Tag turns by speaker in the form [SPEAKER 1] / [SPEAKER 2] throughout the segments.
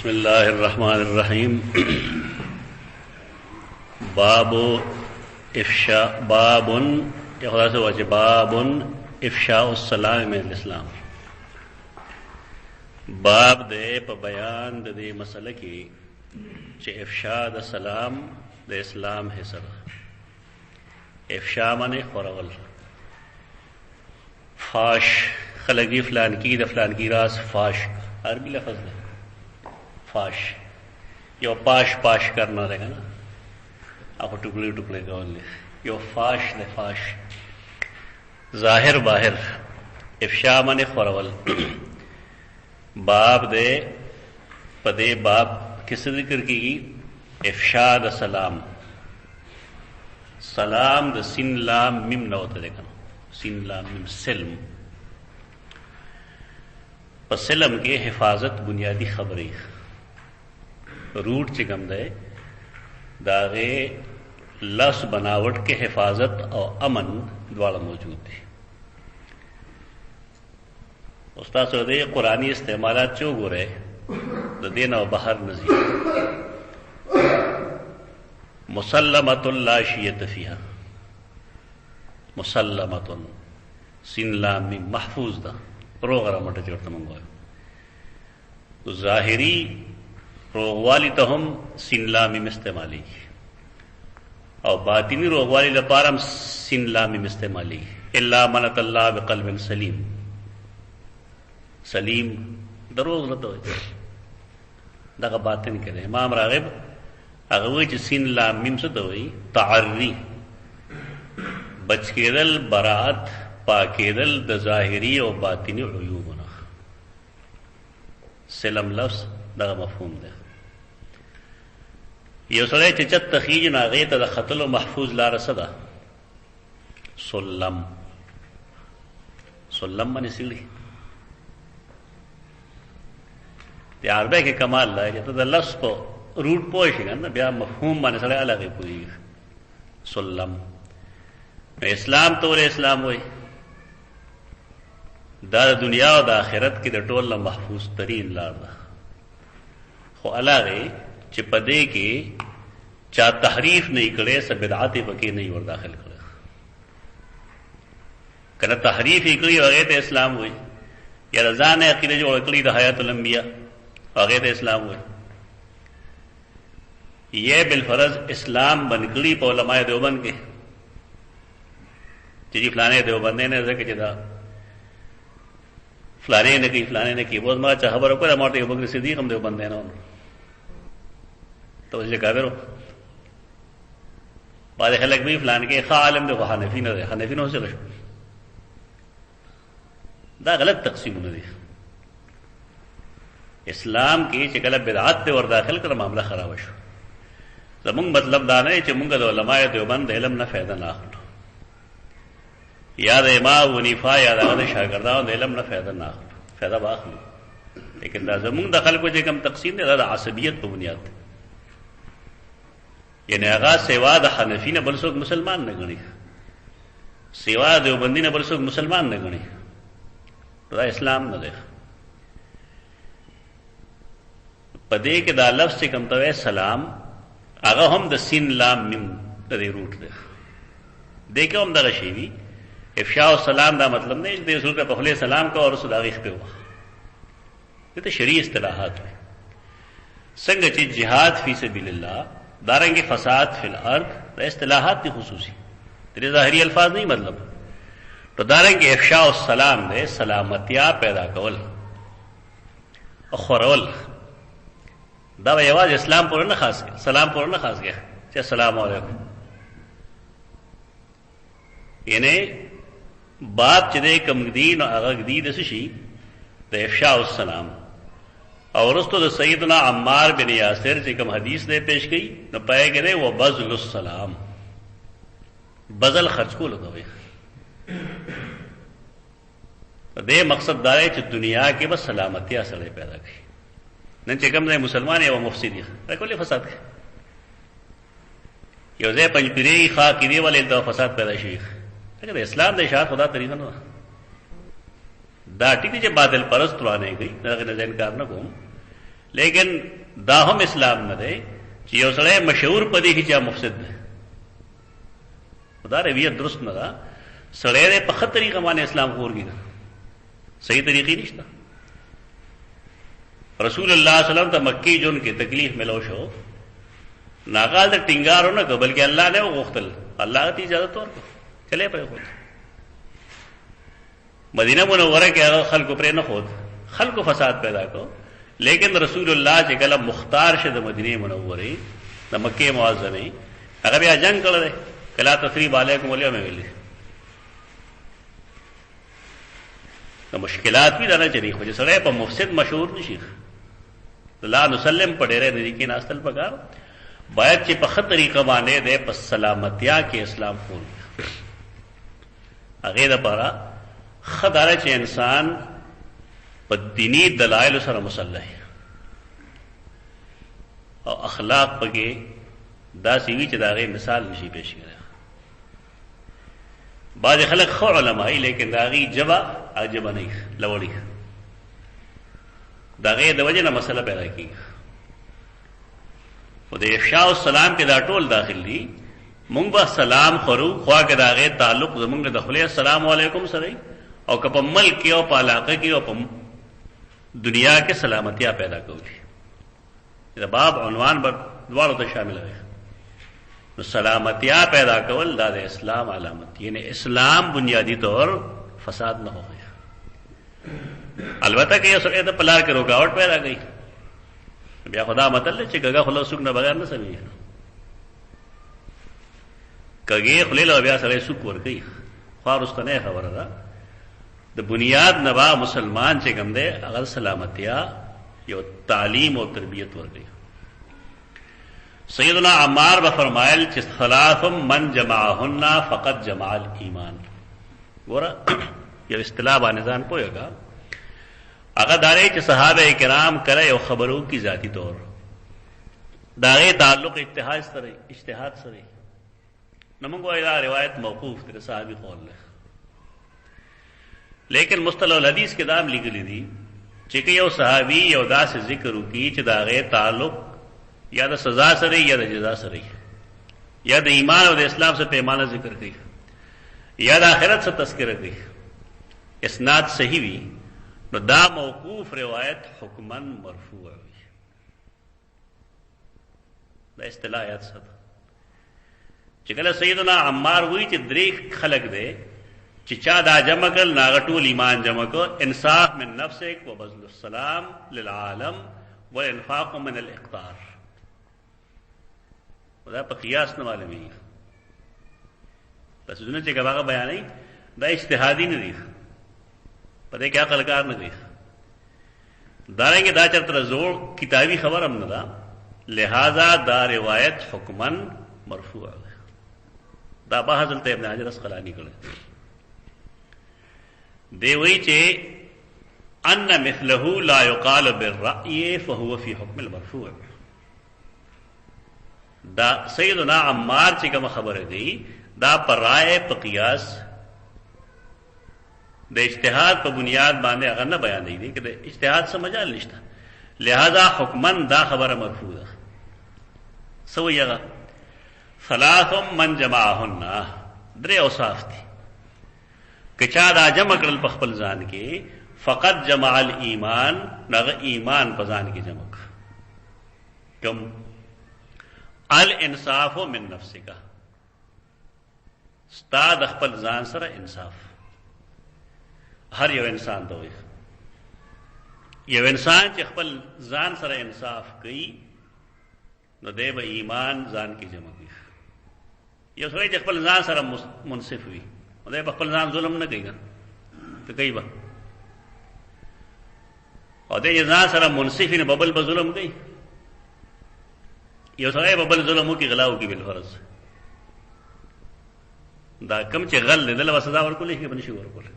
[SPEAKER 1] بسم الله الرحمن الرحيم. باب افشاء باب افشاء السلام من الاسلام. باب دے په بیان د دې مسله کې چې افشاء د سلام د اسلام حصہ ده. افشاء معنی خورول، فاش خلقی فلان کی د فلان کی راز فاش عربی لفظ ہے. فاش یو پاش کرنا رہے گا نا، آپ ٹکڑے ٹکڑے کول یو فاش دے فاش ظاہر باہر. افشاء معنی خورول. باب دے پدے باب کس ذکر کی افشاء د سلام. سلام د سین لام میم نہ ہوتا دیکھنا، سین لام میم سلم. سلم کے حفاظت بنیادی خبریں روٹ چکم دے داغے لفظ بناوٹ کے حفاظت اور امن دوڑا موجود تھی. استاد سردے قرآنی استعمالات چو گو رہے دینا و بہر نظیر. مسلمت لا شیت فیہا، مسلمت سین لام میم محفوظ دا روغ رمٹ چورتا منگوایا. تو ظاہری روغوالی تا ہم سین لامیم استعمالی اور باطنی روغوالی لپارم سین لامیم استعمالی. الا منت اللہ بقلب سلیم. سلیم دروغ نہ ہوئے دا باطن کرے. امام راغب اغوی چی سین لامیم سے دوئی تعری بچ کے دل برات پاکیدل د ظاہری او باطنی عیوبنا. سلم لفظ دا مفہوم ده. یو سړی چې چت تخیج ناغې ته د خطلو محفوظ لاره څه ده؟ سلم. سلم باندې سیړي د عربی کې کمال دی چې ته د لفظ په روټ پوه شي کنه بیا مفهوم باندې سړی الګ پوهېږي. سلم اسلام ته اسلام وایي. دا دنیا او د آخرت کې د ټول محفوظ ترین لار ده. خو علاوه چې پدې کې چا تحریف نه کړي، سب بدعت پکې نه ور داخل کړي. کله تحریف کړي هغه ته اسلام وایي، یا رضان عقیده جوړ کړي د حیات الانبیاء هغه ته اسلام وایي. یہ بالفرض اسلام بن کړي په علماء دیوبند کې چې فلانه دیوبند نه ځکه چې دا فلانے نے کی فلانے نے کی. بہت مارا چاہ خبر کو مارتے ابو بکر صدیق ہم دیوبند ہیں نا تو اسے کہا کرو بعد خلق بھی فلان کے خا عالم دے حنفی نہ دے حنفی نہ ہو چلو دا غلط تقسیم نہ دے. اسلام کی چکل بدعات دے ور داخل کر معاملہ خراب شو. زمونږ مطلب دا نه چې مونږ د علماء دیوبند علم نه فائدہ نه اخلو، یا د امام ونیفا یا د شاګردانو د علم نه فائدہ نه اخلو، فائدہ واخلو. لیکن دا زمونږ د خلکو چې کوم تقسیم دی دا د عصبیت په بنیاد دی. یعنی هغه سوا د حنفی نه بل څوک مسلمان نه ګڼي، سوا د دیوبندي نه بل څوک مسلمان نه ګڼي. دا اسلام نه دی. په دې کې دا لفظ چې کوم ته سلام هغه هم د سین لام میم د روټ دی. دې کې هم دغه شی وي. افشاء السلام دا مطلب نہیں کہ رسول کا پہلے سلام کا اور اس داغیخ پہ ہوا. یہ تو شرعی اصطلاحات ہوئی. سنگ چیز جہاد فی سبیل اللہ دارنگے فساد فی الارض دا اصطلاحات دی خصوصی تیرے ظاہری الفاظ نہیں مطلب. تو دارنگے افشاء السلام دے سلامتیا پیدا کول خورول دا یواز اسلام پورا نہ خاص گیا، سلام پورا نہ خاص گیا چاہے السلام علیکم. یعنی باب چې د کم دین او هغه دی د شي د افشاء السلام. او ورستو د سیدنا عمار بن یاسر چې کوم حدیث دې پیش کړي نو پای کې و بذل السلام، بذل خرج کول کوي. دې مقصد دا دی چې دنیا کې بس سلامتی اصله پیدا کړي. نن چې کوم مسلمان یو مفسد دی کله فساد کوي، یو ځای پنځپيري خا کې دی ولې دا فساد پیدا شي. اگر اسلام د اشاعت خدا طریقہ نه دا ټیک چې باطل پرست روانه گئی دا نه انکار نه کوم، لیکن دا هم اسلام نه دی چې یو سړی مشهور پدې کې چې مفسد دی. دا رویت درست نه ده. سړی دې په خطرې غمانه اسلام خورګي ده، صحیح طریقې نشته. رسول الله صلی الله علیه وسلم ته مکی جون کې تکلیف ملو شو، ناغال د ټینګارو نه کو بلکې الله نه وغوښتل، الله ته اجازه ورکړه چلے په خود. مدینه منوره کې هغه خلکو پر نه خود، خلکو فساد پیدا کو، لیکن رسول الله چې کله مختار شه د مدینه منوره د مکه معظمه هغه بیا جنگ کړل، کلا تثریب علیکم الیوم ویلي. د مشکلات بھی دانا چلی خو چې سړی په مفسد مشهور نشي. لا نسلم په ډېرې نږدې کې ناستل پکار، باید چې په ښه طریقه باندې د په سلامتیا کې اسلام خور هغې دپاره ښه داره چې انسان په دیني دلایلو سره مسلح او اخلاق پکې داسې وي چې د هغې مثال نشي پیش کړی. بعض خلق خو علماء لیکن دا غي جبا عجب نه لوړی، دا غي د وجه نه مسله پیدا کی. او د افشاء السلام کې دا ټول داخل دي. مونږ به سلام خورو، خوا کې دا غي تعلق زمونږ د خپل السلام علیکم سره، او که په ملک کې او په علاقه کې او په دنیا کې سلامتیا پیدا کوي. دا باب عنوان به دواړو ته شامل وي. نو سلامتیا پیدا کول دا د اسلام علامت، یعنی اسلام بنیادی طور فساد نہ ہو گیا. البتہ کہ یہ سڑے تو پلار کے رکاوٹ پیدا گئی، بیا خدا مطلب چې گگا خلا سوک نہ بغیر نہ سمجھ کگے خلیل او بیا سړی سوک ور گئی. خوار اس نه خبره ده د بنیاد نوا مسلمان چې کوم دی اگر سلامتیا یو تعلیم او تربیت ور گئی. سیدنا عمار بفرمائل چې ثلاث من جمعهن فقط جمع الایمان. ګوره یو اصطلاح باندې ځان پوهیږه، هغه داري چې صحابه کرام کړه یو خبرو کی ذاتی طور داغه تعلق اجتهاد سره. نو موږ وایو دا روایت موقوف دی صحابي قول له، لیکن مصطلح الحدیث کې دا لیکلي دي چې یو صحابي یو داسې ذکر وکړي چې داغه تعلق یا د سزا سره یا د جزا سره یا د ایمان او د اسلام سے پیمانه ذکر کوي یا د آخرت سے تذکرہ کوي، اسناد صحیح وي، نو دا موقوف روایت حکمن مرفوع وي. دا اصطلاحات سره چې کله سیدنا عمار وی چې درې خلق دی چې چا دا جمع کړ ناغه ټول ایمان جمع کو، انصاف من نفسک وبذل السلام للعالم والانفاق من الاقتار. دا په قیاس نه معلومیږي، بس دونه چې هغه بیانې دا اجتهادي نه دي، په دې کې عقل کار نه کوي. دارنګه دا چرته زوړ کتابي خبر هم نه ده، لہذا دا روایت حکمن مرفوع ده. دا به حضرت ابن حجر اسقلانی کړه دی وی چې ان مثله لا يقال بالرأي فهو في حكم المرفوع. دا سیدنا عمار چې کوم خبره دی دا پر رائے په قیاس د اجتهاد په بنیاد باندې هغه نه بیان دی چې د اجتهاد څخه مجال نشته، لہذا حکمن دا خبره مرفوع ده. سوی هغه ثلاث من جمعهن درې اوصاف دي، کچا دا جمع کړل په خپل ځان کې فقط جمع الایمان، هغه ایمان په ځان کې جمع کم الانصاف من نفسک، ستا د خپل ځان سره انصاف. هر یو انسان ته وي یو انسان چې خپل ځان سره انصاف کوي نو دی به ایمان ځان کې جمع کوي. یو سړی چې خپل ځان سره منصف وي نو دی به خپل ځان ظلم نه کوي، ته کوي به، او دی ځان سره منصف نه ببل به ظلم کوي. یو سړی به بل ظلم وکړي غلا وکړي بالفرض، دا کم چې غل دی دله به سزا ورکولی شي، به نشي ورکولی.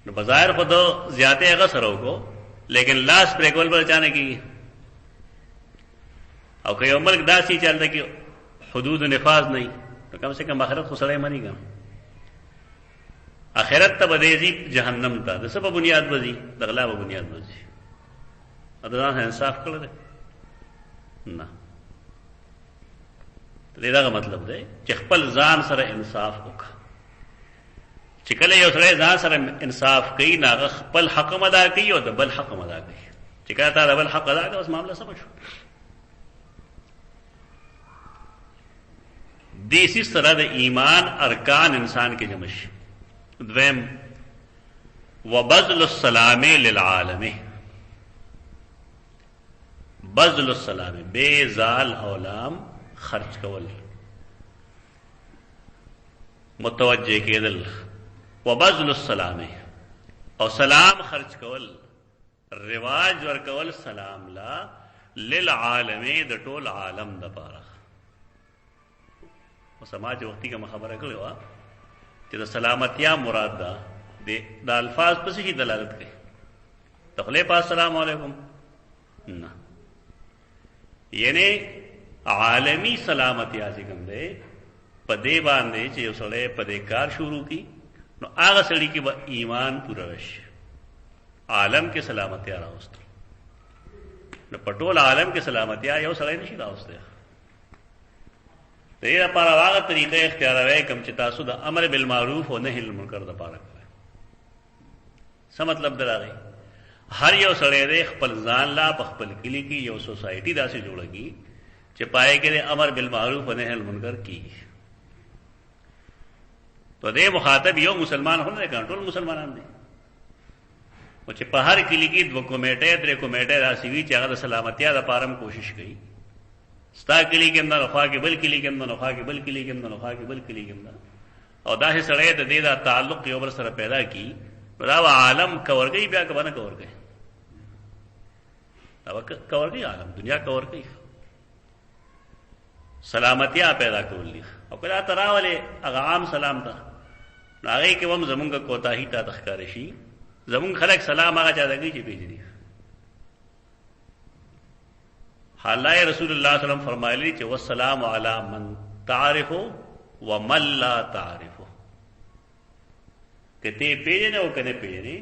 [SPEAKER 1] نو بظاهر خود زیادہ هغه سره وکړو، لیکن لاس پرې کول به چانه کېږي. او که یو ملک داسې چلته کې حدود نفاذ نه وي نو کم سے کم آخرت خو سړی مني ګم. آخرت ته به دی ځي جهنم ته، د څه په بنیاد به ځي؟ د غلا په بنیاد به ځي. ځان سره انصاف کړی دی؟ نه. دغه مطلب دی چې خپل ځان سره انصاف وکړه. چې کله یو سړی ځان سره انصاف کوي نو هغه خپل حق هم ادا کوي او د بل حق هم ادا کوي. چې کله تا د بل حق ادا کړه اوس معامله سمه شو. دیسی سره د ایمان ارکان انسان کې جمع شي. دویم وبذل السلام للعالم، بذل السلام بے زال او لام خرچ کول، متوجه کېدل، وبذل السلام او سلام خرچ کول، رواج ورکول سلام لا للعالم د ټول عالم د پاره. او سماج وختي کوم خبره کړې و چې د سلامتیا مراد ده د الفاظ په څه دلالت کوي. تخله پاس السلام علیکم نه، یعنی عالمی سلامتیا چې کوم دی په دې باندې چې یو سړی په دې کار شروع کی نو هغه سړی کې به ایمان پوره شي. عالم کې سلامتیا راوستل نو په ټول عالم کې سلامتیا یو سړی نشي راوستل. دې لپاره هغه طریقې اختیاروي کوم چې تاسو د امر بالمعروف او نهي عن المنکر د پاره کوي. څه مطلب دراغی؟ هر یو سړی دې خپل ځان لا په خپل کلی کې یو سوسایټي داسې جوړږي چې پای کې امر بالمعروف او نهي عن المنکر کیږي. تو دې مخاطب یو مسلمان هم نه کنټرول مسلمانان دي. او چې په هر کلی کې دوه کمیټې درې کمیټې راسي وي چې هغه د سلامتیا لپاره کوشش کوي. ستا کلی کې نه خوا کې بل کلی کې نه خوا کې بل کلی کې نه خوا کې بل کلی کې نه، او دا چې سړی د دې دا تعلق یو بل سره پیدا کی دا عالم کورګي بیا کبنه کورګي دا کورګي عالم دنیا کورګي سلامتیا پیدا کولی. او کله تراولې هغه عام سلام ته هغه کې هم زمونږ کوتاهی ته تخکار شي. زمونږ خلک سلام هغه چا دګي چې پیژني. حالای رسول الله صلی الله علیه وسلم فرمایلی چې والسلام علی من تعرف ومن لا تعرف. کته پیژنه او کنه پیژني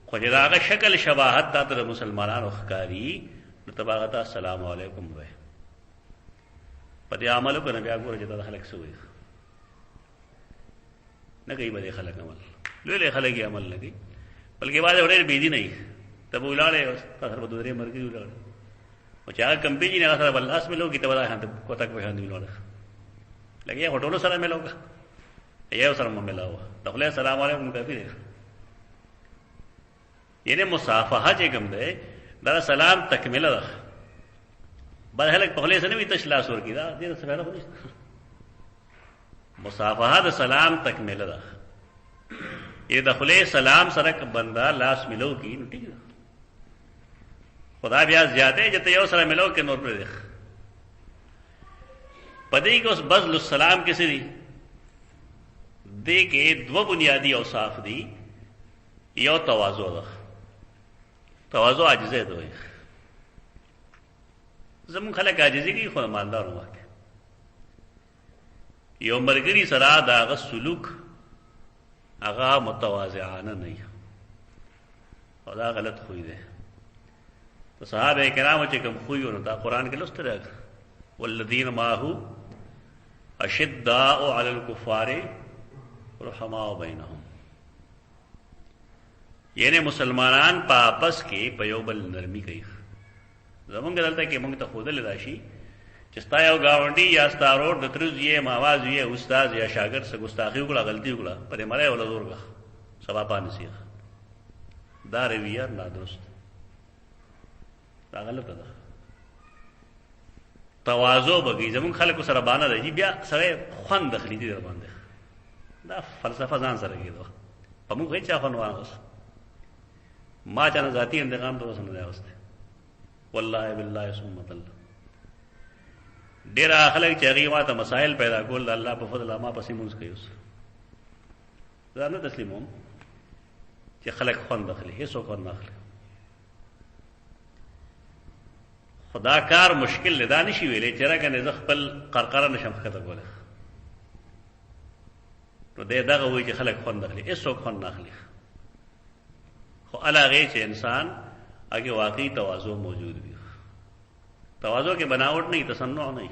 [SPEAKER 1] خو دغه شکل شباهت ته د مسلمانانو ښکاری نو تبارک السلام علیکم وای. په دې عملو کنه بیا ګوره چې دا خلک سوي نه کوي. به خلک عمل لولې خلک عمل نه کوي بلکې باندې وړي بيدي نه ته ولاړې تاسو په دوره مرګي ولاړ او چې هغه کمپنی نه سره بل اس ملو کی ته ولا هانته کوتا په هاندې ولاړ لګي هټولو سره ملوګه یو سره ملاو دغه السلام علیکم کافی دی. یعنی مصافحه چې کوم دی دا سلام تکمله ده. بل هلک په خله سره وي تشلاس ورکی دا دې څه نه کوي. مصافحه د سلام تکمله ده. یہ دخلے سلام سرک بندہ لاس ملو کی نو ٹھیک ہے. خدا بیا زیادہ جتے یو سره ملو کې نور پر دیکھ پدې کې اوس بذل السلام کیسے دی دې کې دو بنیادی اوصاف دي. یو تواضع ده. تواضع عاجزه ده. زمون خلک عاجزي کوي خو مالدار وکړي. یو مرګري سره دا غ سلوک هغه متواضعانه نه او دا غلط خوې ده. تو صحابه کرام چې کوم خوې ونه دا قران کې لوستل راغلی والذین معه اشداء علی الکفار رحماء بینهم. یعنی مسلمانان په آپس کې په یو بل نرمي کوي. زمونږ دلته کې موږ ته خودل راشي چې ستا یو گاونډي یا ستا ورور د ترز یې ماواز یې استاد یا شاګرد څخه ګستاخی وکړه غلطي وکړه پرې مړی ولا زورګه سبا پانه سیخ دا رویه نه درست دا غلط ده. تواضع بږي زمون خلکو سره باندې دی بیا سره خوان دخلی دي در باندې دا فلسفه ځان سره کېدو په موږ هیڅ ځا خنوان اوس ما چانه ذاتی انتقام ته وسنه دی اوسته والله بالله ثم الله ډیر خلک چې هغه ماته مسائل پیدا کول د الله په فضل ما پسې مونږ کوي. اوس ځان نه تسلیموم چې خلک خوان دخلی هیڅ وکړ نه اخلي. خدا کار مشکل لدا نشي ویلې چې راکنه ز خپل قرقره نشم خطه کوله نو دغه وایي چې خلک خوان دخلی هیڅ وکړ نه اخلي. خو علاوه چې انسان आगे वाकई तवाज़ो मौजूद भी। तवाज़ो के बनावट नहीं, तसन्नुअ नहीं।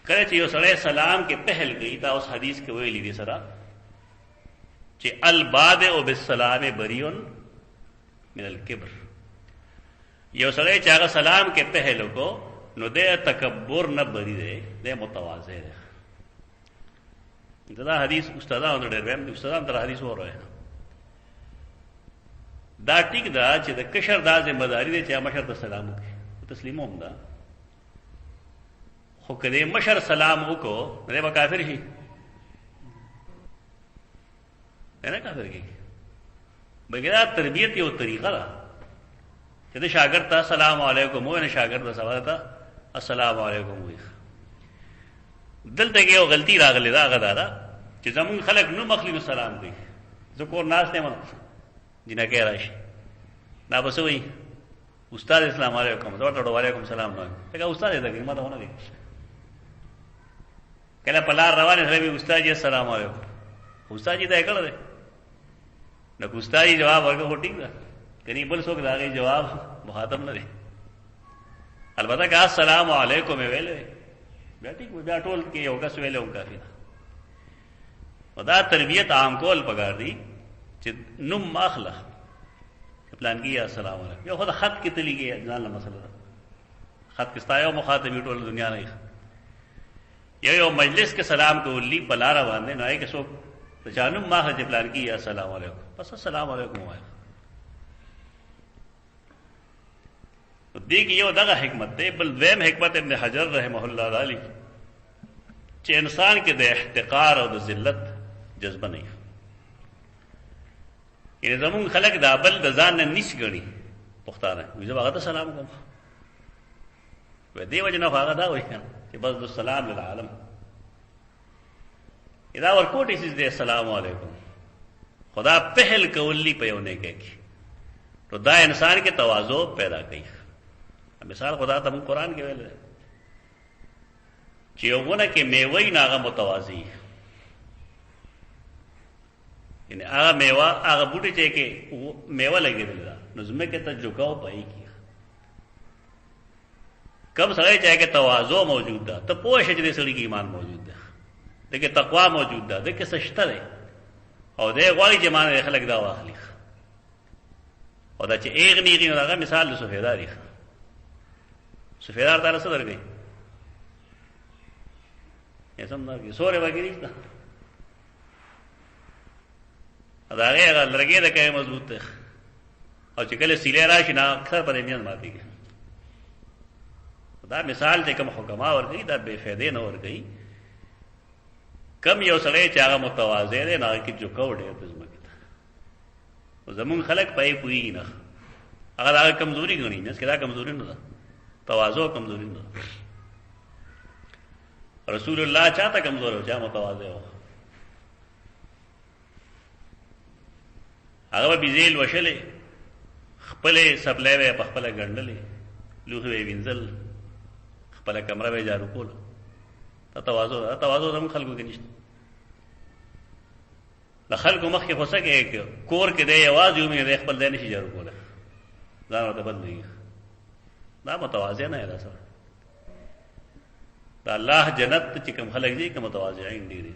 [SPEAKER 1] करे چې یو سړی سلام کې پہل گئی تا اوس حدیث کې ویلي دي سره چې البادئ بالسلام بریء من الکبر. یو سړی چې هغه سلام کې پہل وکړو نو د تکبر نه بری دی، د متواضع دی. دا حدیث استادانو ډېر ویم دي، استادان تر حدیث وره دا ټیک دا چې د کشر دا ذمہ داری دی چې مشر ته سلام وکړي، تسلیم هم ده. خو کله مشر سلام وکړو نه به کافر شي، نه کافر کیږي. بلکې دا تربیت یو طریقه ده چې د شاګرد ته السلام علیکم وایي، نه شاګرد ته سوال ته السلام علیکم وایي. دلته یو غلطی راغلی دا غدا ده چې زمون خلک نو مخلي نو سلام کوي. زه کور ناس نه مونږ جنکه راشي دا بس وایي استاد السلام علیکم، زه ورته وعلیکم السلام وایم. څنګه استاد دې دغه ماته ونه دي کله په لار روانه سره وي استاد جی السلام علیکم، استاد جی دا کړه ده نو استاد جی جواب ورکړو ټیک ده، کني بل څوک دا غي جواب مخاطب نه دي. البته که السلام علیکم ویلې بیا ټیک بیا ټول کې یو کس ویلې هم کافي ده. دا تربیت عام کول پکار دي چې نوم ماخله پلان کې السلام علیکم. یو خدای خط کې تللی کې ځان له مسله ده، خط کې ستایو مخاطب ټول دنیا نه. یو مجلس کې سلام کولی په لار باندې نه کې څوک ته جانم ماخله چې پلان کې السلام علیکم، بس السلام علیکم وایي. دې کې یو دغه حکمت ده. بل دویم حکمت ابن حجر رحمه الله علی چې انسان کې د احتقار او د ذلت جذبه نه وي. یعنی زمون خلق دا بل د ځان نه نش غني پښتانه وي زه هغه ته سلام کوم، و دې وجه نه هغه دا وایي چې بس د سلام للعالم اذا ورکوټی سیز دې السلام علیکم. خدا پہل کولی پیونه کې تو دا انسان کې تواضع پیدا کوي. مثال خدا ته قرآن کې ویل چې یوونه کې میوه ناغه متواضع، یعنی هغه میوه هغه بوټي چې کې میوه لګېدل ده نو زموږ کې ته جوکاو پای کی کم سړی چې کې تواضع موجود ده ته پوه شې چې سړی کې ایمان موجود ده، دغه تقوا موجود ده، دغه سشته ده او دغه غواړي چې مان خلک دا واخلي. او دا چې ایغنیږي نو هغه مثال د سفیداری سفیدار تعالی څه درګي یې سم درګي سورې وګړي دا هغه لرګي د کې مضبوط ده او چې کله سیلې راشي نه اکثر په دې ماتيږي. دا مثال چې کوم حکما ورګي دا بے فائدې نه ورګي. کم یو سړی چې هغه متواضع دی نه کې جو کوډه په ځمکه زمون خلق پای پوي نه هغه دا کمزوري غني نه کله کمزوري نه ده، تواضع کمزوري نه. رسول الله چاته کمزور او چا متواضع و هغه بيزيل وشلې خپل سپلې په خپل ګندلې لوخي وینځل خپل کمره به جارو کول. تواضع زمون خلکو کې نشته. د خلکو مخ کې خوسه کې کور کې دی आवाज یو مې خپل ځای نشي جارو کوله ځان ورته بدلېږي. دا متواضع نه ده سره. دا الله جنت چې کوم خلک دي کوم متواضعين دي.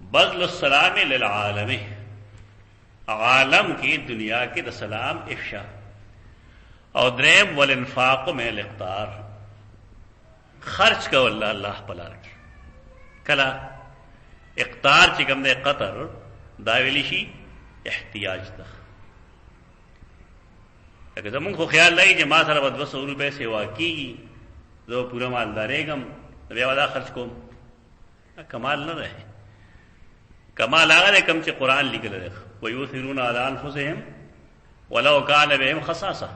[SPEAKER 1] بذل السلام للعالم، عالم کی دنیا کې د سلام افشا. او دریم والانفاق من الاقتار، خرچ کول الله په لار کې. کله اقتار چې کوم دی قطر دا ویلی شي احتیاج ده. لکه زمونږ خو خیال لګي چې ما سره به 200 روپۍ سیوا کېږي زه پوره مالدارېږم بیا به دا خرچ کوم. کمال نه دی. کمال هغه دی کوم چې قرآن لیکلی دی ویؤثرون علی انفسهم ولو کان بهم خصاصه.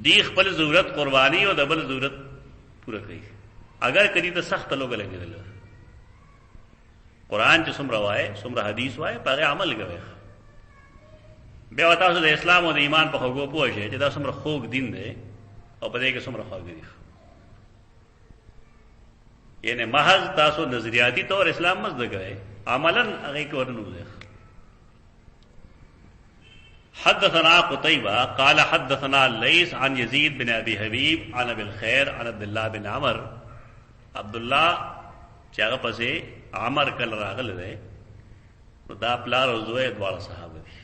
[SPEAKER 1] دی خپل ضرورت قربانی او د بل ضرورت پوره کوي اگر کدی ته سخت لوګ لګیدل. قرآن چې څومره وایي څومره حدیث وایي په هغه عمل کوي. بیا تاسو د اسلام او د ایمان په خوږو پوه شئ چې دا څومره خوږ دین دی او په دې کې څومره خواږه دي. یعنی محض تاسو نظریاتی طور اسلام مزد کوي عملاً هغه کې ورنو دی. حدثنا قتيبة قال حدثنا الليث عن يزيد بن ابي حبيب عن ابي الخير عن عبد الله بن عمر. عبد الله چې هغه پسې عمر کله راغلی دی نو دا پلار او زوی دواړه صحابه دي،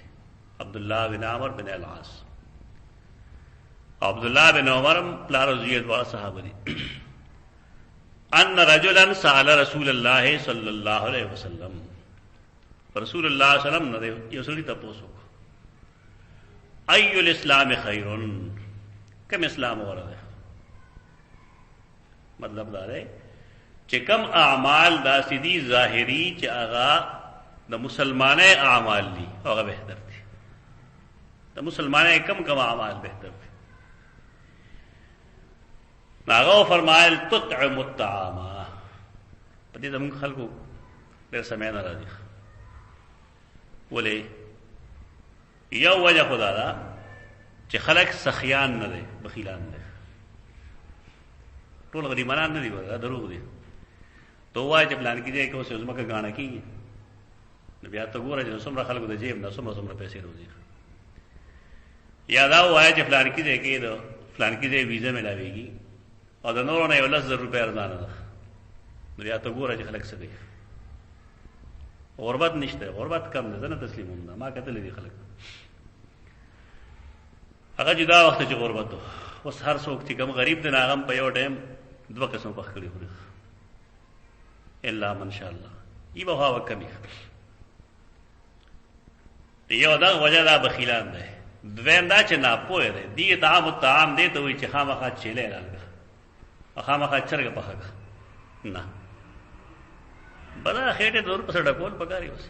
[SPEAKER 1] عبد الله بن عمر بن العاص. عبد الله بن عمر پلار او زوی دواړه صحابه دي. ان رجلا سأل رسول الله صلی الله علیه وسلم، رسول الله صلی الله علیه وسلم نه یو سړي تاسو ای الاسلام خیر، کم اسلام ورده؟ مطلب دا دی چې کم اعمال دا سیدی ظاهری چې هغه د مسلمانې اعمال دي هغه بهتر دي. د مسلمانې کم اعمال بهتر دي. هغه فرمایل تطعم الطعام. په دې زموږ خلکو ډېر سمې نه راځي. ولې؟ یو وجه خدا دا چې خلک سخیان نه دي، بخیلان دي. ټول غریبانان نه دي، دا دروغ دي. تو وایي چې پلان کې دی که اوس زمکه غاڼه کېږي نو بیا ته ګوره چې څومره خلکو د جیب نه څومره پیسې روزي. یا دا وایي چې پلان کې دی کې د پلان کې دی ویزه ملاويږي او د نورو نه 10,000 روپۍ ارزانه ده، نو بیا ته ګوره چې خلک څه کوي. غربت نشته، غربت کم ده، نه تسلیمون ده. ما کتلې دي خلک هغه جدا وخت چې غربت اوس هر څوک چې کم غریب دی نه هغه په یو ټایم دوه قسم پخ کړي خوري الا من شاء الله. ای به هوا کمی یو دا وجه دا بخیلان دی. دویم دا چې ناپوه دی. دی طعام الطعام دی ته وایي چې خامخا چیلې راغله، خامخا چرګه پخه نه بله خېټې دور پسې ډکول پکاري. اوس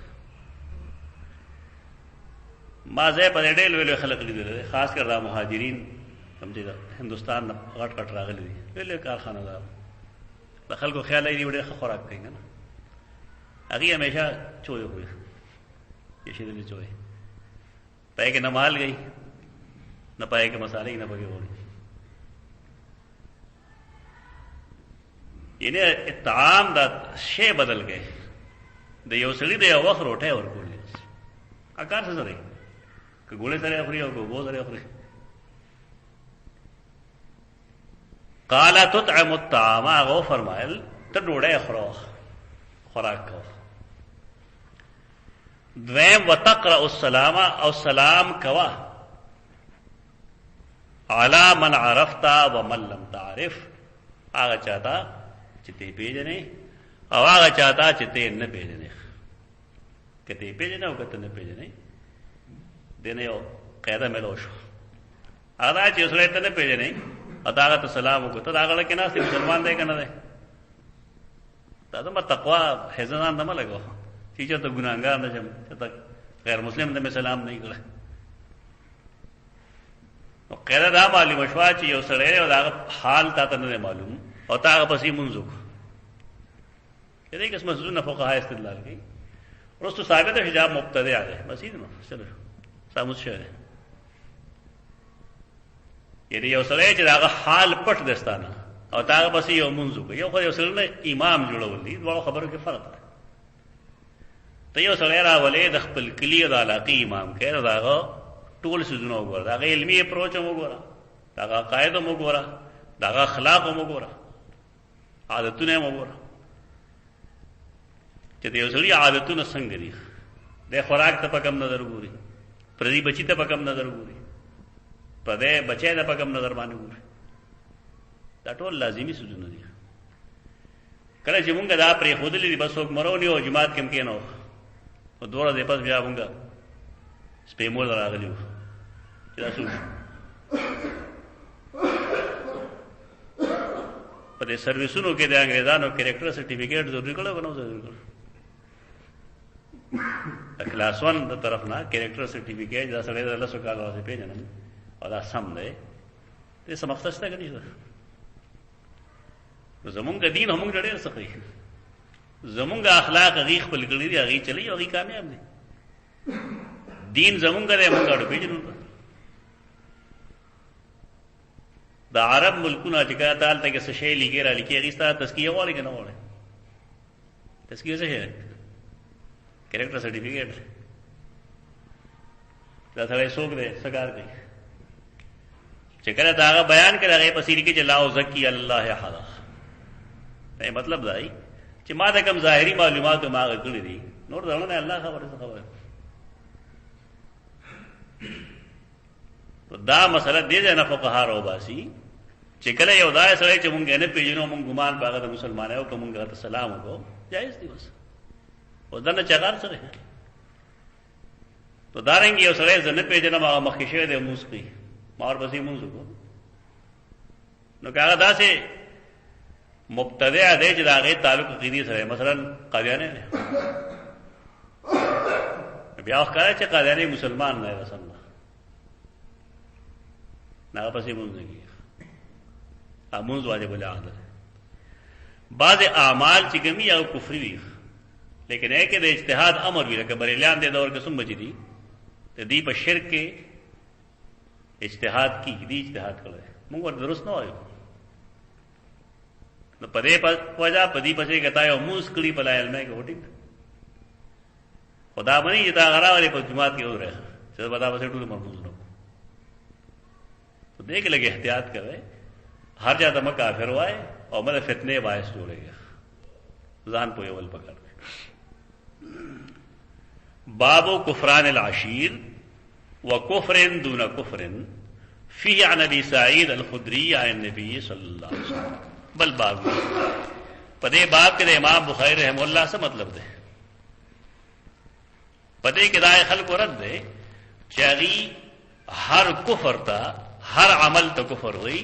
[SPEAKER 1] ما ځای په ډېر ویلو خلک لیدل، خاص کر دا مهاجرین هم چې هندوستان نه غټ غټ راغلي دي، ویلې کارخانه دار د خلکو خیال دی ډېر ښه خوراک کوي نه. هغې همیشه چوی خوري، یشېدلې چوی، پای کې نه مال گئی نه پای کې مسالې نه پکې وړي. یعنی اطعام دا شی بدل گئے. د یو سړي د یو وخت روټۍ ورکولې کار څه سره که ګولې سره خوري او که اوبو سره خوري. قال تطعم الطعام، هغه فرمایل ته ډوډۍ خورو، خوراک کوه. دویم وتقرأ السلام، او سلام کوا علی من عرفت ومن لم تعرف، هغه چاته چې ته پیژنې او هغه چاته چې ته نه پیژنې. که ته پیژنې او که ته نه پیژنې دنه یو قاعده ملو شو. هغه چې سره ته نه پیژنې او هغه ته سلام وکړه، ته هغه کې ناست مسلمان دی کنه دی؟ دا د تقوا حزنان نه لګو چې ته ګناګار نه شم، ته غیر مسلم ته سلام نه کړه. نو قاعده دا معلومه شو چې یو سره او هغه حال ته نه معلوم او تا پسې منځو دې قسمه زونه فقها استدلال کوي. ورستو ثابت حجاب مبتدع دی، مسجد نو چلو ساموس شه. یعنی یو سره چې هغه حال پټ دستانه او تا پسې یو منځو کوي، یو خو یو سره نه امام جوړول دي، دوه خبرو کې فرق دی. ته یو سره راولې د خپل کلی د علاقې امام کې راغو ټول سيزونه وګوره، دا علمي اپروچ هم وګوره، دا قاعده هم وګوره، دا اخلاق هم وګوره، عادتونه هم وګوره چې د یو سړي عادتونه څنګه دي. د خوراک ته په کم نظر ګوري، پردي بچی ته په کم نظر ګوري، پردي بچی ته په کم نظر باندې ګوري. دا ټول لازمي سيزونه دي. کله چې مونږ دا پرې خودلې دي بس څوک مرونی او جماعت کې کېنو او دوړه دې پس بیا مونږ سپېمول راغلیو چې دا څه په دې سرویسونو کې د انګريزانو کریکټر سرټیفیکیټ ضروري کړو کنه ضروري کړو. کلاس 1 د طرف نه کریکټر سرټیفیکیټ دا سره د الله سو کال واسه پیژنم او دا سم دی. دې سم مختص ته کوي زمونږ دین هم ډېر سخی، زمونږ اخلاق غي خپل کړی دي، غي چلی او غي کامیاب دي. دین زمونږ دی، موږ اړ پیژنو. د عرب ملکونه چې کله تعالی ته څه شی لیکي را لیکي، هغه ستاسو تزکیه غواړي کنه غواړي؟ تزکیه څه شي؟ کریکټر سرټیفیکیټ. دا سړی څوک دی څه کار کوي چې کله دا هغه بیان کړي هغه پسې لیکي چې لا زکی الله احد مطلب دا دی چې ما د کوم ظاهري معلومات ما غوړي دي نور دا نه الله خبره دا مسله دې نه فقها راو باسي چې کله یو دای سره چې مونږ نه پیژنو مونږ ګمان باغ د مسلمانانو کوم مونږ ته سلام وکړو جایز دی بس او دا نه چغار سره تو دارنګ یو سره زنه پیژنه ما مخکې شه د موسقي مار بسې مونږ کو نو کاغه داسې مبتدع دی چې دا غي تعلق عقیدی سره مثلا قادیانی نه بیا ښکارا چې قادیانی مسلمان نه رسول الله نه پسې مونږ نه امونز واجب العهد بعض اعمال چې کمی او کفر وي لیکن ہے کہ د اجتهاد امر وی لکه بریلیان د دور قسم بچی دي ته دی په شرک کې اجتهاد کی دی اجتهاد کړي موږ ور درست نه وایو نو پدې پوجا پدې پسې کتا یو موس کړي په لایل مې کې وټی خدا باندې یتا غراوي په جماعت کې وره چې بدا پسې ټول مرموز نو تو دیکھ لګي احتیاط کوي ہر جا دم کافر وائے اور مطلب فتنے باعث جوڑے گا ځان پوي ول پکړ باب کفران العشیر وكفر دون كفر فيه عن ابي سعيد الخدري عن النبي صلى الله عليه وسلم بل باب پدے باب کے امام بخاری رحم اللہ سے مطلب دے پدے کے دائے خلق رد دے چاغي ہر کفر تا ہر عمل تا کفر ہوئی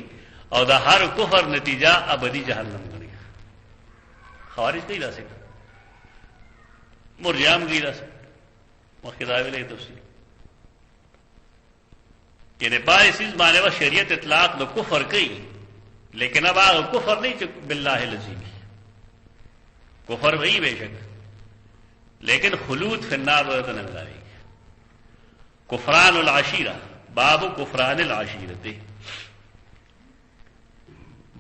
[SPEAKER 1] اور دا ہر کفر نتیجہ ابدی جہنم غنی خوارج نہیں لا سکتا مرجام نہیں لا سکتا مخداوی لے تفصیل یعنی بارے چیز مانے وہ شریعت اطلاق دا کفر کئی لیکن اب آگا کفر نہیں چک باللہ العظیم کفر وہی بے شک لیکن خلود فی النار بدت نمداری کفران العشیرہ باب کفران العشیرتے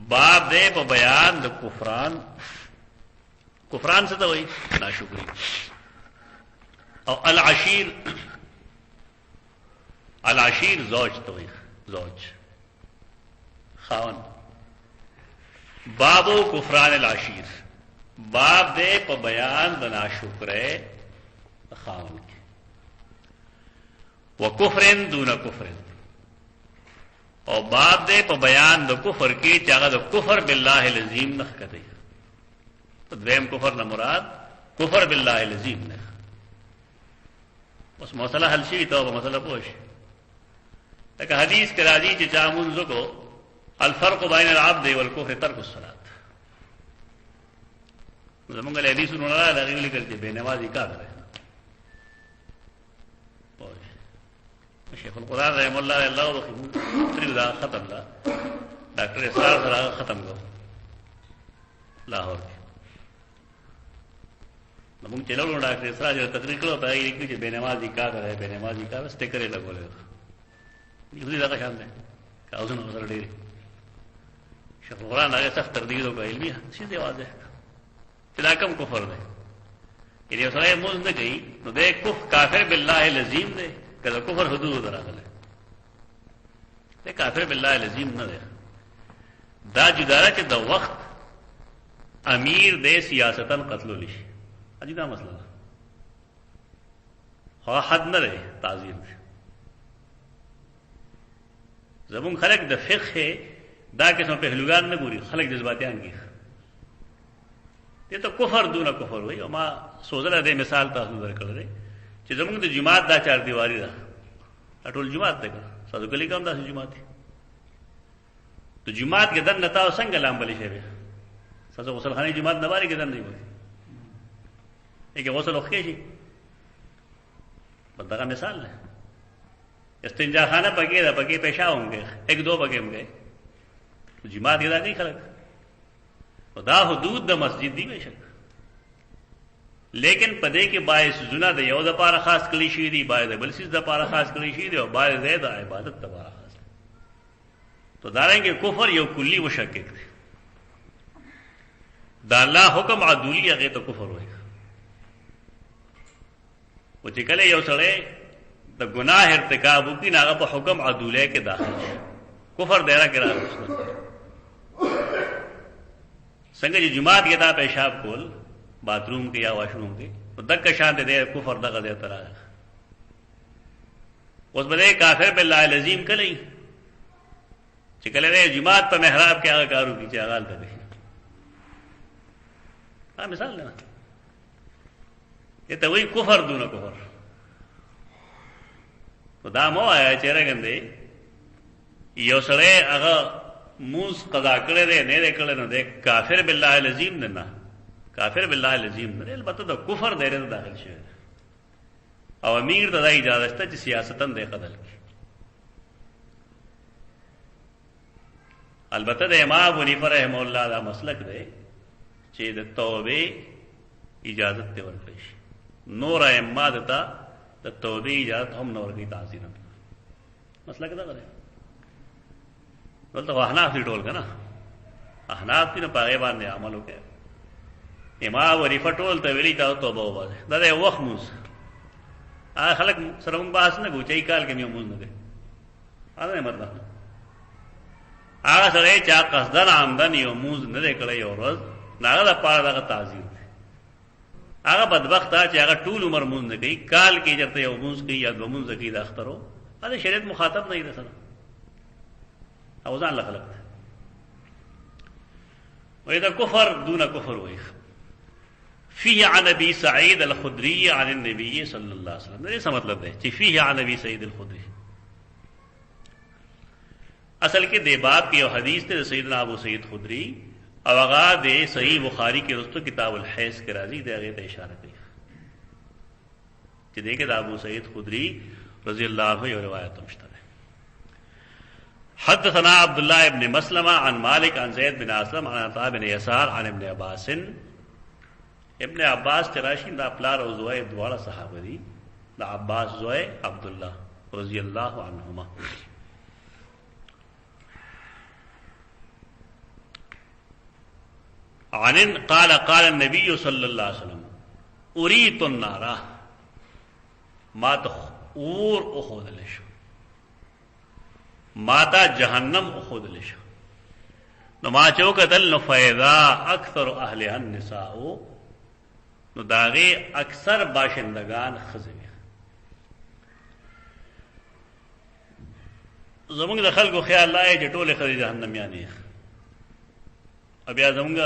[SPEAKER 1] باب دے پا بیان دا کفران سے تو وہی ناشکری اور العشیر زوج تو وہی زوج خاون بابو کفران العشیر باب دے پا بیان دا ناشکرے خاون کے وکفرن دون کفرن اور باب دے پا بیان دا کفر کی چاہا دا کفر باللہ العظیم نخ کتے تو دویم کفر نہ مراد کفر باللہ العظیم نخ اس مسئلہ حل شی تو مسئلہ پوش لیکن حدیث کے راضی چی چاہ منزو کو الفرق بین العبد والکفر ترک الصلاة زمانگا حدیث انہوں نے لگی لکل چی بے نمازی کا کرے شیخ القرآن رحم اللہ اللہ دا ختم دا ڈاکٹر اسرار سرا ختم کو لاہور کے نمونگ چلو ڈاکٹر اسرار جو تقریر کرو تا یہ کہ بے نمازی کا کرے بے نمازی کا سٹیکر لگو لے یہ دا کا شان دے کہ اوزن غسر ڈیری شیخ القرآن آگے سخت تردیدوں کا علمی سیدھے آواز ہے پھر کم کفر دے یعنی اسرائے موز نہ گئی تو دے کف کافر باللہ العظیم دے کہ کفر حدود دراغل ہے کافر باللہ العظیم نہ دے دا جدارہ کہ دا وقت امیر دے سیاستاً قتل لش اجی دا مسئلہ خواہ حد نہ دے تعظیم دے زبون خلق دا فقہ ہے دا قسم پہلوگان نہ گوری خلق جذباتیان کی یہ تو کفر دون کفر ہوئی اور ماں سوزلہ دے مثال تاثر در کر دے چې زمونږ د جماعت دا چار دیواری ده ټول جماعت ده سادو کلی کوم داسې جماعت دی تو جماعت کې دن نتا څنګه لامبلې شي به ساسو غسل خانه جماعت نه باري کې دن نه وي یې غسل وکړي شي بندہ مثال ہے استنجا خانہ پکې ده پکې پیشا होंगे ایک دو پکې होंगे جماعت کې دا نه خلک خدا حدود د مسجد دی بے شک لیکن پدے کے باعث زنا د یو د پاره خاص کلی شي دی باعث بل سیز د پاره خاص کلی شي دی او باعث زید عبادت د پاره خاص تو داریں کہ کفر یو کلی مشکک دی دا الله حکم عدولی هغه ته کفر وایي او چې کله یو سره د گناہ ارتکاب وکړي هغه په حکم عدوله کې داخل شي کفر دایره کې راغلی څنګه چې جماعت کې دا پیشاب کول باتروم کې یا واشروم کې دک شان دې کفر دغه ځای تر راغی اوس به کافر بالله العظیم کلی چې کله دې جماعت په محراب کې هغه کارو کې چې هغه ته دا مثال نه ته وی کفر دونه کفر دا مو آیا چې راګندې یو سره هغه موس قضا کړی دی نه کړی نو دی کافر بالله العظیم نه کافر بالله العظیم نه البته د کفر دایره داخل شي او امیر ته دا اجازه شته چې سیاستن دی قتل کی البته د امام ابو حنیفه رحم الله دا مسلک دی چې د توبه اجازه ته ورکړي نور ائمه دتا د توبه اجازه هم نور کی تعزیر مسلک دا غره ولته احناف دی ټول کنه احناف دې په هغه باندې عمل وکړي امام ابو حنیفه ټول ته ویلي تا توبه وباسه دا د وخت موس خلک سره موږ بحث نه کوو چې کال کې مې موږ نه دي هغه مطلب هغه سره چې قصدن عمدن یو موز نه دی کړی یو ورځ هغه د پاره دغه تعزیر دی هغه بدبخت چې هغه ټول عمر موز نه کوي کال کې چېرته یو موز کوي یا دوه موز کوي د اخترو دا شریعت مخاطب نه دی سره او ځان له خلق دی وایي دا کفر دون کفر وایي فيه عن ابي سعيد الخدري عن النبي صلى الله عليه وسلم دا څه مطلب دی چې فيه عن ابي سعيد الخدري اصل کې د باب کې یو حدیث ته سیدنا ابو سعید خدری او هغه د صحیح بخاری کې رستو کتاب الحیض کې راځي د هغه ته اشاره کوي چې دغه د ابو سعید خدری رضی الله عنه یو روایت مشته حدثنا عبد الله ابن مسلمه عن مالك عن زيد بن اسلم عن عطاء بن يسار عن ابن عباس ابن عباس تراشی دا پلار او زوی دواړه صحابه دي د عباس زوی عبد الله رضی الله عنهما قال قال النبي صلى الله عليه وسلم اريت النار ما تخور اخذ لشو ما تا جهنم اخذ لشو نو ما چوکتل نو فیضا اکثر اهلها النساء نو داغی اکثر باشندگان خزوی زمونږ د خلکو خیال لای چې ټول خزي جهنم یانی بیا زمونږ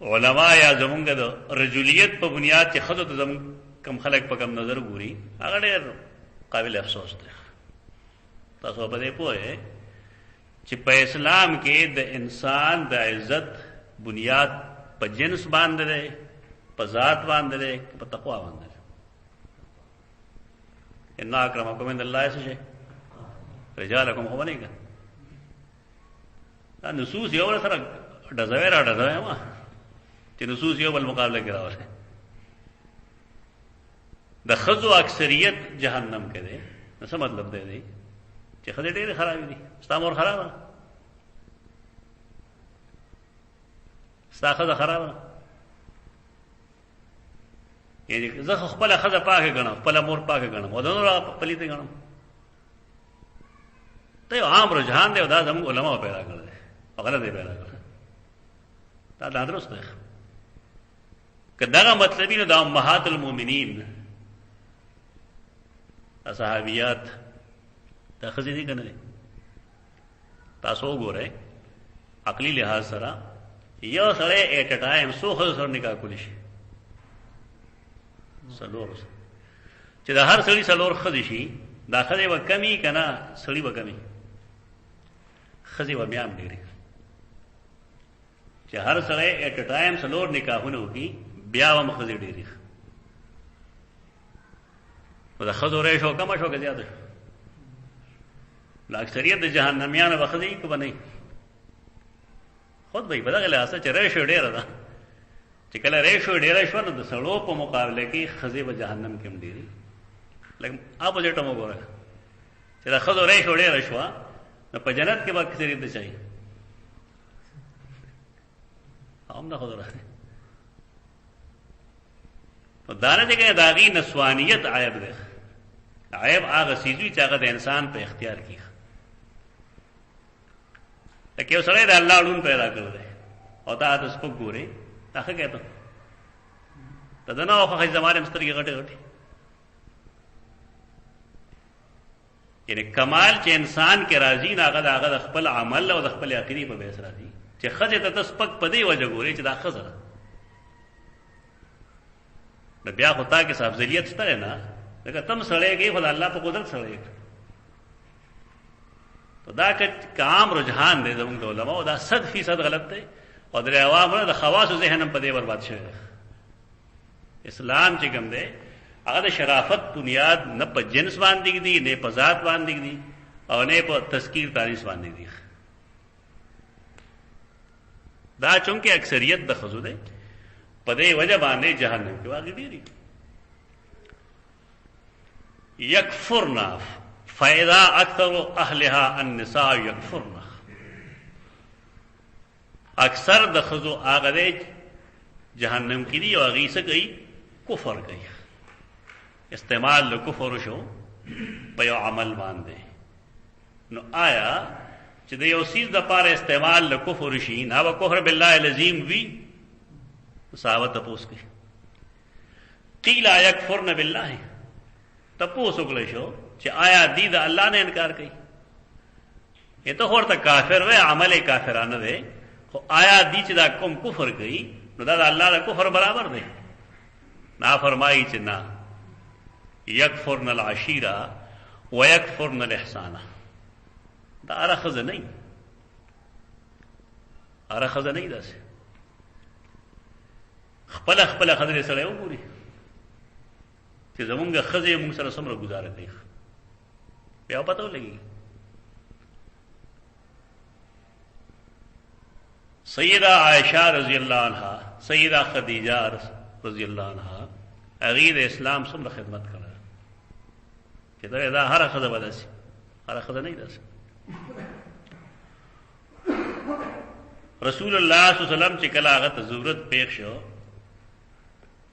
[SPEAKER 1] علما یا زمونږ د رجولیت په بنیاد چې خزو ته زمونږ کم خلک په کم نظر ګوري هغه ډېر قابل افسوس دی تاسو په دې پوهه چې په اسلام کې د انسان د عزت بنیاد په جنس باندې دی په ذات باندې دی په تقوا باندې دی ان اکرمکم عند الله شيء رجالکم خو باندې دا نصوص یو سره ډزوي را ډزوي ما چې نصوص یو بل مقابله کې راوړي د خزو اکثریت جهنم کې دی څه مطلب دی چې خزه ډېر خراب دي ستامور خراب ستا خزه خراب یعنی زه خپل خزه پاکه غنم خپل مور پاکه غنم ودانو را پلیته غنم ته عام رجحان دی دا زموږ علما پیدا کړل غلط دی پیدا کړل دا درست دی کداغه مطلبی نو د امهات المؤمنین صحابیات دا خزې دي کنه تاسو وګورئ عقلی لحاظ سره یو سره ایٹ ا ټایم سو خزو سره نکاح کولی شي سلور چې د هر سړي سلور خزې شي دا خزې به کمی کنه سړي به کمی خزې به بیا هم ډېرې چې هر سړی ایٹ ا ټایم سلور نکاحونه وکړي بیا به هم خزې ډېرې نو د ښځو ریشو کمه شو که زیاته شو نو اکثریت د جهنمیانو به ښځې که به نه خود به په دغه لحاظ چې ریشو ډېره ده چې کله ریشو ډېره شوه نو د سړو په مقابله کې ښځې به جهنم کې هم ډېرې لکه اپوزیټ هم وګوره چې د ښځو ریشو ډېره شوه نو په جنت کې به اکثریت د چای هم نه ښځو راځي نو دا نه چې د هغې نسوانیت عیب دی عیب هغه سیزوي چې هغه د انسان په اختیار کې لکه یو سړی د الله لون پیدا کړی دی او تا د سپک ګورې دا ښه کېته ته د نه وخه زمانه مسترګې غټې غټې یعنی کمال چې انسان کې راځي نه هغه د خپل عمل او د خپل عقیدې په بیس راځي چې ښځې ته ته سپک په دې وجه ګورې چې دا ښځه ده نو بیا خو تا کې څه افضلیت شته نه لکه تم سړی کې خو د الله په قدرت سړی تو دا که عام رجحان دی زمونږ د علماء دا 100% غلط دی او د عوامو د خواص ذهن هم په دې برباد شوی دی اسلام چې کوم دی هغه د شرافت بنیاد نه په جنس باندې دی نه په ذات باندې دی او نه په تذکیر تانیث باندې دی دا چونکه اکثریت د خزو دی په دې وجه باندې جهنم کې واقع دي یکفرنا فاذا اکثر اهلها النساء یکفرنا اکثر د خزو هغه دی جهنم کې دی او هغه څه کوي کفر کوي استعمال له کفر شو په یو عمل باندې نو آیا چې د یو سیز د پاره استعمال له کفر شي نه او کفر بالله العظیم وی صحابه تپوس کوي قیل یکفرن بالله تپوس وکړي شو چې آیا دې د الله نه انکار کوي ته ورته کافر وې عمل کافرانه دی خو آیا دې چې دا کوم کفر کوي نو دا د الله د کفر برابر دی نا فرمایي چې نه یکفرن العشیره ويکفرن الاحسان دا ارخذ نه ارخذ نه داسه خپل خزر سره وګوري چې زمونږ خزه موږ سره سمره گزاره کوي بیا پته ولګي سیدہ عائشہ رضی اللہ عنہا سیدہ خدیجہ رضی اللہ عنہا اغید اسلام سمره خدمت کړه چې دا هر خزه بداسي هر خزه نه داسي رسول الله صلی الله علیه وسلم چې کله هغه ته ضرورت پیښ شو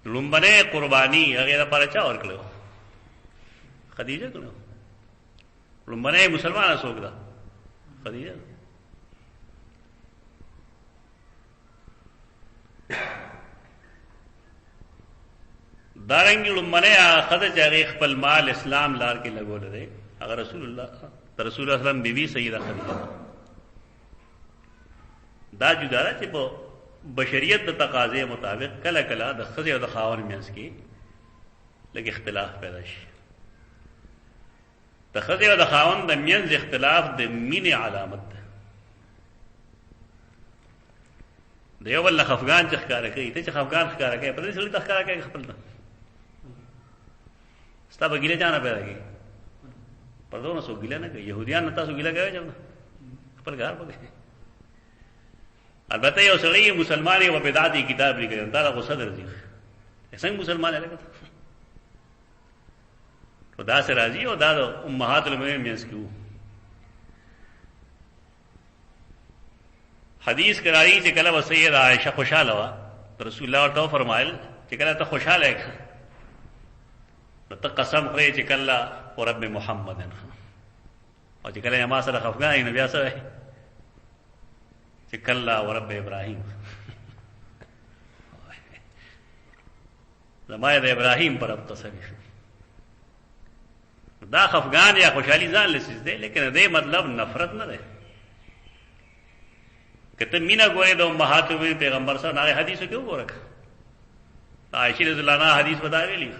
[SPEAKER 1] لومبنه قربانی هغه لپاره چا ورکړو خدیجه کړو لومبنه مسلمانه څوک ده خدیجه دارنګ لومبنه خدای چې هغه خپل مال اسلام لار کې لګول دی هغه رسول الله صلی الله علیه وسلم بیبي سیدہ خدیجه دا جداره چې په بشریت د تقاضې مطابق کله کله د خزې او د خاوند منځ کې لږ اختلاف پیدا شي د خزې او د خاوند د منځ اختلاف د مینې علامت ده د یو بل خفګان چې ښکاره کوي ته چې خفګان ښکاره کوي په دې سړي ته ښکاره کوي خپل ته ستا به ګیله جانه پیدا کوي پر دونه څوک ګیله نه کوي یهودیان نه تاسو ګیله کوئ چې خپل کار وکړئ البته یو سړی مسلمان او بدعتي کتاب لیکي دا غوسه درځي څنګه مسلمان لګا ته دا سره راځي او دا امهات المؤمنین مینس کیو حدیث کرائی چې کله سیدہ عائشہ خوشاله وا رسول الله ورته فرمایل چې کله ته خوشاله یې ته قسم خورې چې کله رب محمد او چې کله ما سره خفګان نه بیا سره چې کلا ورب ابراهیم زمای د ابراهیم پر اب تصویر دا خفګان یا خوشحالی ځان لسیز دی لیکن دې مطلب نفرت نه ده کته مینا ګورې د امهات پیغمبر سره نه حدیث کې وګورک عائشہ رضی الله عنها حدیث بتا ویلی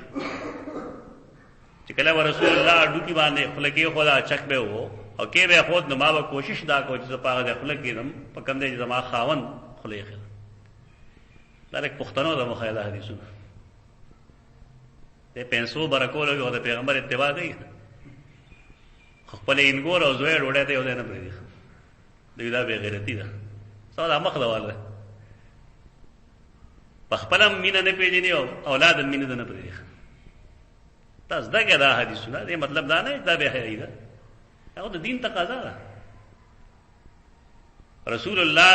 [SPEAKER 1] چې کله رسول الله ډوکی باندې خلګي خدا چک به وو او کې به خود نو ما به کوشش دا کو چې په هغه خلک کېدم په کم دې زما خاون خلیخ دا یک پښتنو د مخایله حدیثونه ته پنسو برکول او د پیغمبر اتباع کوي خپل انګور او زوی ډوډۍ ته ودانه پرې دی دا به غیرتی ده سوال مخدواله په خپل مینه نه پیژني او اولاد مینه نه پرې تاسو دا کې دا حدیثونه دې مطلب دا نه دا به هي ده هغه د دین تقاضا ده رسول الله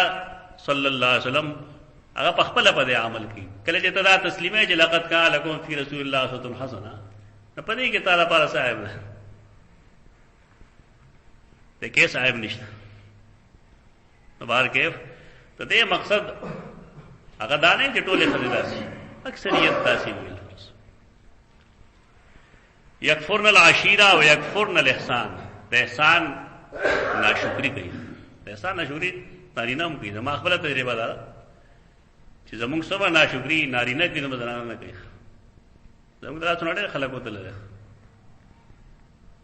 [SPEAKER 1] صلی الله علیه وسلم هغه په خپل په عمل کې کله چې ته دا تسلیمه چې لقد کان لکم فی رسول الله اسوه حسنه نہ پدې کې تعالی پاره صاحب ده ته کې صاحب نشته نو بهر کیف ته دې مقصد هغه دانه چې ټوله خریداسي اکثریت تاسو ویل یکفرن العشیرہ و یکفرن الاحسان د احسان ناشکری کوي د احسان ناشکری نارینه هم کوي زما خپله تجربه ده چې زمونږ سبا ناشکری نارینه کوي نو زنانه نه کوي زمونږ د لاسونو ډېر خلک وتلی دی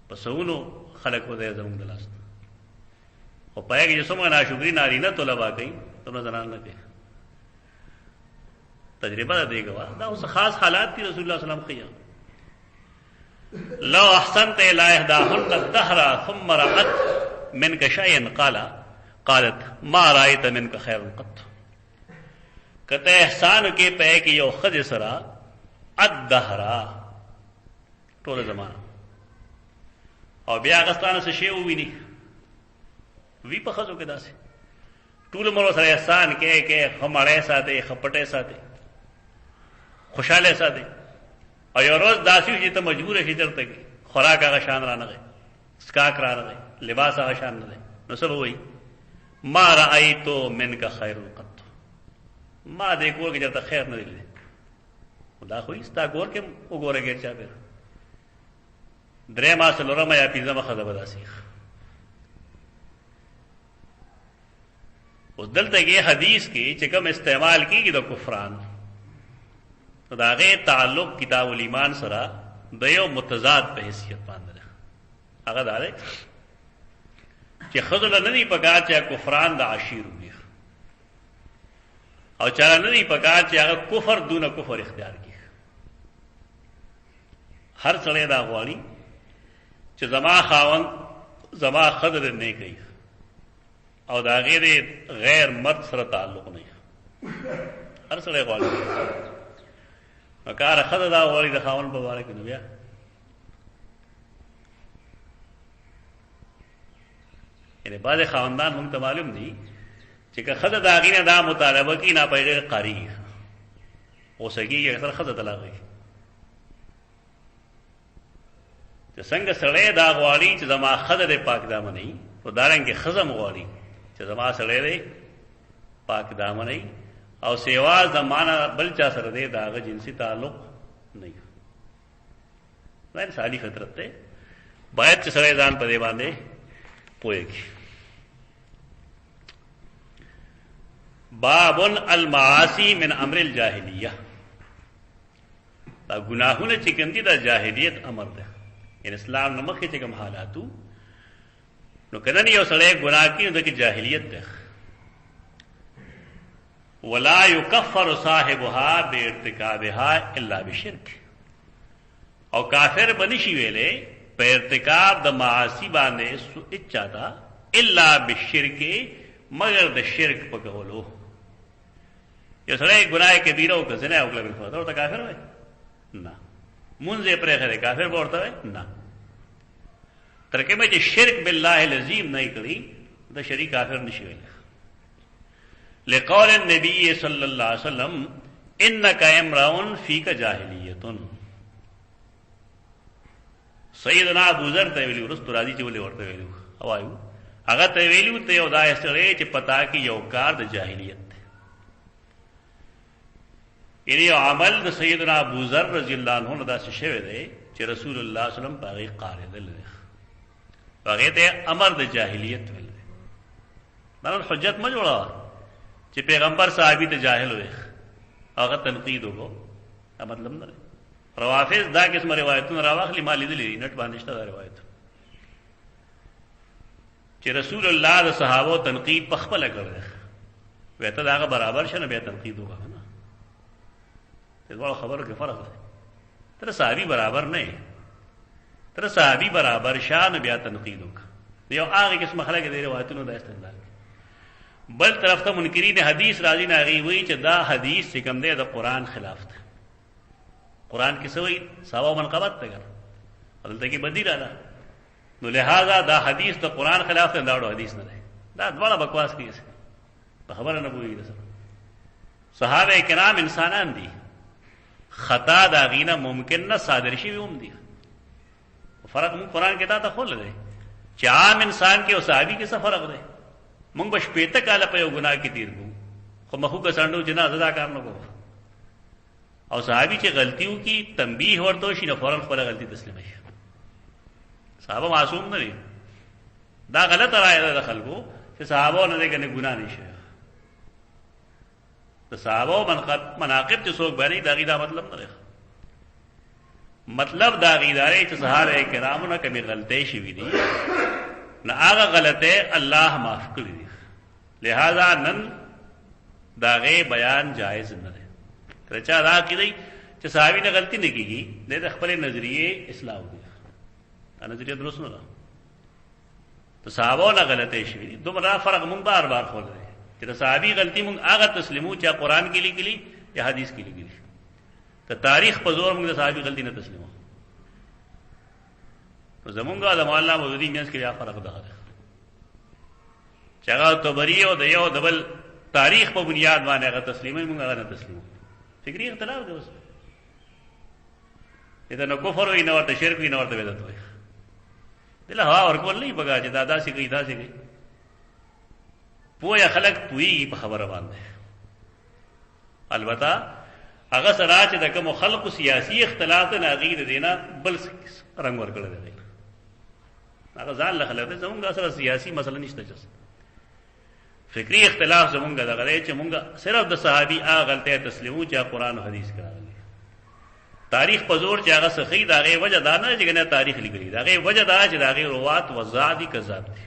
[SPEAKER 1] په سوونو خلک وتی زمونږ د لاس خو په هغې کې چې څومره ناشکري نارینه طلبا کوي دومره زنانه نه کوي تجربه ده دې ګواه دا اوس خاص حالات دي رسول الله صلی الله علیه وسلم ښیي لو احسنت الى احداهن الدهر ثم رأت منك شيئا قالت ما رأيت منك خير قط کته احسان کې پې کې یو خد سرا الدهر ټول زمانہ او بیا غستانه څه شی وویني وی په خزو کې داسې ټول مر سره احسان کې همړې ساتي خپټې ساتي خوشاله ساتي او یو روز داسې چې ته مجبور شې درته کې خوراک هغه شان را نه غي سکاک را نه غي لباس هغه شان نه نو څه وایي ما رأيت منك خير قط ما دې کور کې درته خیر نه دی خدا خو استا کور کې وګوره ګر چا پیر درې ماس لورم یا پیزما خزه بداسي اوس دلته کې حدیث کې چې کوم استعمال کیږي د کفران نو دا غي تعلق کتاب الایمان سره د یو متضاد په حیثیت باندې هغه دا دی چې خذل نه دی پکار چې کفران د عشیر وي او چا نه دی پکار چې هغه کفر دون کفر اختیار کړي هر څړې دا غواړي چې زما خاوند زما خذل نه کوي او دا غیر مرد سره تعلق نه هر څړې غواړي کار خد دا غواړي د خاوند په باره کې نو بیا یعنی بعض خاوندان هم ته معلوم دي چې که خد دا غینه دا مطالبه کوي نه په غیر قاری اوسګي اکثر خد طلاقي چې څنګه سړی دا غواړي چې زما خد دې پاک دامن نه او دارنګه خزم غواړي چې زما سړی دې پاک دامن نه او سیوا زمانہ بل چا سره دی داغه جنسی تعلق نه نه انساني فطرت ته باید چې سره ځان په دې باندې پوهیږي باب المعاصی من امر الجاهلیه دا گناهونه چې کوم دي د جاهلیت امر ده ان اسلام نه مخکې چې کوم حالاتو نو کله یو سړی ګناه کوي نو د جاهلیت ده ولا يكفر صاحبها بارتكابها الا بشرك او کافر بنشي ویلې په ارتکاب د معاصی باندې اچاتا الا بالشرك مگر د شرک په کولو یو سړی ګناه کبیره او کزنه او کله په ورته کافر وای نه مونږه پرې خره کافر ورته وای نه ترکه مې چې شرک بالله العظیم نه کړی د شریک کافر نشي ویل لقول النبي صلی اللہ علیہ وسلم انک امرؤ فیک جاہلیۃ سیدنا ابو ذر ته ویلو رستو راضی چې ولې ورته ویلو اوایو هغه ته ویلو ته یو دا استړی چې پتا کې یو کار د جاهلیت دی یعنی عمل د سیدنا ابو ذر رضی الله عنه دا څه شوی دی چې رسول الله صلی الله علیه وسلم باغی قارد لري هغه ته امر د جاهلیت ویل دی دا حجت ما جوړا چې پیغمبر صحابي ته جاهل وي هغه تنقید وکړو دا مطلب نه روافض دا قسم روایتونه راوخلی مالې دي نت باندې شته دا روایت چې رسول الله د صحابه تنقید په خپل کړل وته دا برابر شنه به تنقید وکړه نه دغه خبرو کې فرق دی تر صحابي برابر نه تر صحابي برابر شان بیا تنقید وکړه یو هغه قسم خلک د روایتونو د استدلال بل طرف ته منکرین حدیث راځي نه غي وی چې دا حدیث چې کوم دی د قران خلاف دی قران کې څه وایي سوا منقبت ته ګر دلته کې بدی راځه نو لہذا دا حدیث د قران خلاف دی دا حدیث نه دی دا ډول بکواس کیږي په خبره نه پوهیږي صحابه کرام انسانان دي خطا دا غینه ممکن نه صادر شي هم دي فرق مونږ قرآن کې تا خول دی چې عام انسان کې او صحابي کې څه فرق دی. مونږ به شپېته کاله په یو ګناه کې تیر کو خو مخو کسانډو چې نه زدا کار نه کوو. او صحابي چې غلطیو کی تنبیه ورته شي نه فورن خپل غلطي تسلیموي. صحابه معصوم نه دي. دا غلط رائے ده د خلکو چې صحابه نه دي کنه ګناه نشي. د صحابه مناقب چې څوک باندې دا غیدا مطلب نه. مطلب دا غیدارې چې صحابه کرامو نه کمی غلطۍ شوي دي نه هغه غلطه الله معاف کړی دي. لہذا نن دا غي بیان جائز نه دی. کله چا دا کړی چې صحابي نه غلطي نه کیږي د خپل نظریه اصلاح وکړي. دا نظریه درست نه ده. ته صحابه نه غلطۍ شوي دي. دومره فرق مونږ بار بار خول دی چې د صحابي غلطي مونږ هغه تسلیمو چې قرآن کې لیکلي یا حدیث کې لیکلي. ته تاریخ په زور موږ د صحابي غلطي نه تسلیمو. نو زمونږ د مولانا مودودي مینس کې یا فرق ده چې هغه طبري او د یو د بل تاریخ په بنیاد باندې هغه تسلیمي موږ هغه نه تسلیمو. فکری اختلاف دی. اوس دا نو کفر وي نه ورته شرک وي نه ورته بدعت وي. دله هوا ورکول نه پکا چې دادا سي کوي دا سي کوي. پوهه خلق پوي په خبره باندې. البته هغه سره چې د کوم خلق سیاسي اختلاف نه غیر دینا بل رنگ ورکړل دی. هغه ځان له خلک زمونږ سره سیاسي مسله نشته. چې فکری اختلاف زمونږ دغه دی چې مونږ صرف د صحابي هغه غلطۍ تسلیمو چې قرآن او حدیث کراغلي. تاریخ په زور چې هغه صحیح دا غي وجه دا نه چې کنه تاریخ لیکلي دا غي وجه دا چې دا غي روات وزادي کذاب دي.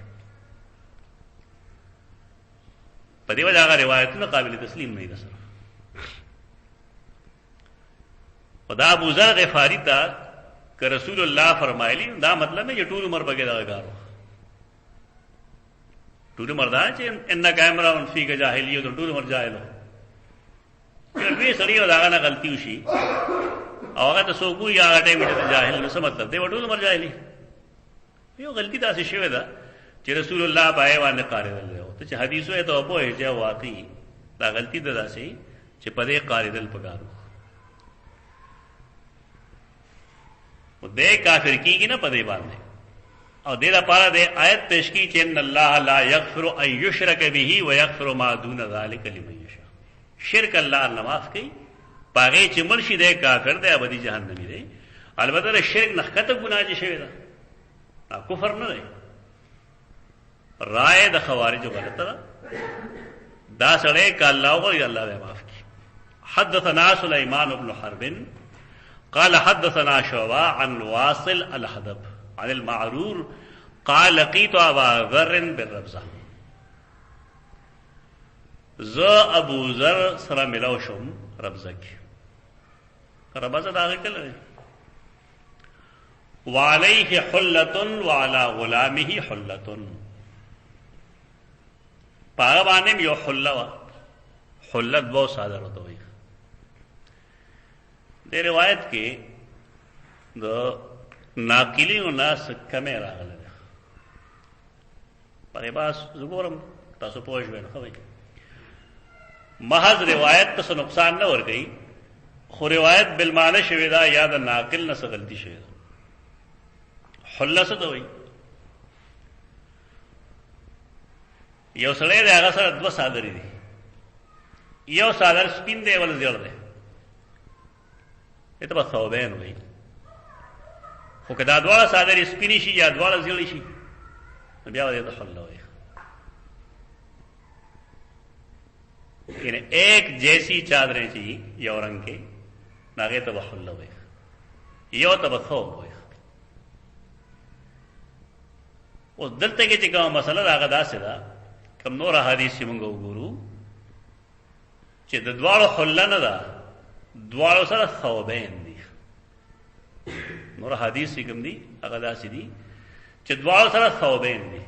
[SPEAKER 1] په دې وجه هغه روایتونه قابل تسلیم نه دي. سره خدا ابو ذر غفاری ته کہ رسول الله فرمایلی دا مطلب ہے یہ ټول عمر بګه دا کارو ټول عمر دا چې ان کیمرا فی کا جاهلیت ټول عمر جاهل چې وی سړی دا نه غلطی وشي او هغه ته سوګو یا هغه ټیم ته جاهل نو څه مطلب دی ټول عمر جاهلی یو غلطی دا څه شوی دا چې رسول الله پای باندې قاری ول ته چې حدیثو ته په هجا واقعي دا غلطی دا سي چې په دې قاری دل پکارو دے کافر کی نہ پدے باندھے اور دے پارا دے آیت پیش کی کہ ان اللہ لا یغفر ان یشرک به ویغفر ما دون ذلک لمن یشاء. شرک اللہ نے معاف کی پاگے چ مرشد دے کافر دے ابدی جہنمی دے. البتہ شرک نخت گناہ چ شوی دا کفر نہ دے. رائے د خوارج غلط دا سڑے کہ اللہ کو اللہ نے معاف کی. حدثنا سلیمان بن حرب قال حدثنا شعبہ عن واصل الحدب عن المعرور قال لقيت ابا ذر بالربزه. ز ابو ذر سره ملو شم ربزه کې ربزه دا کله وعليه حله وعلى غلامه حله پاغه باندې یو حله حلت بہت ساده ہوتا وي. دے روایت کې د ناقلی او ناس کمه راغله پرې باس زګورم تاسو پوښ وین خو محض روایت ته نقصان نه ور گئی خو روایت بالمعنی شوی دا یا د ناقل نه غلطی شوی دا. حله څه دوی یو سړی د هغه سره دوه صادری دي. یو صادر سپین دی ول زیړ دی ته به ثوبین وي خو که دا دواړه صادرې سپینې شي یا دواړه زیړې شي نو بیا به دې ته حله وایي. یعنی ایک جیسی چادریں چی یو رنگ کے ناغے ته به حله وایي یو ته به ثوب وایي. اوس دلته کې چې کومه مسله راغله داسې ده کوم نور حدیث چې موږ وګورو چې د دواړو حله نه ده دواړو سره ثوبین دي. نور حدیث کوم دي هغه داسې دي چې دواړو سره ثوبین دي.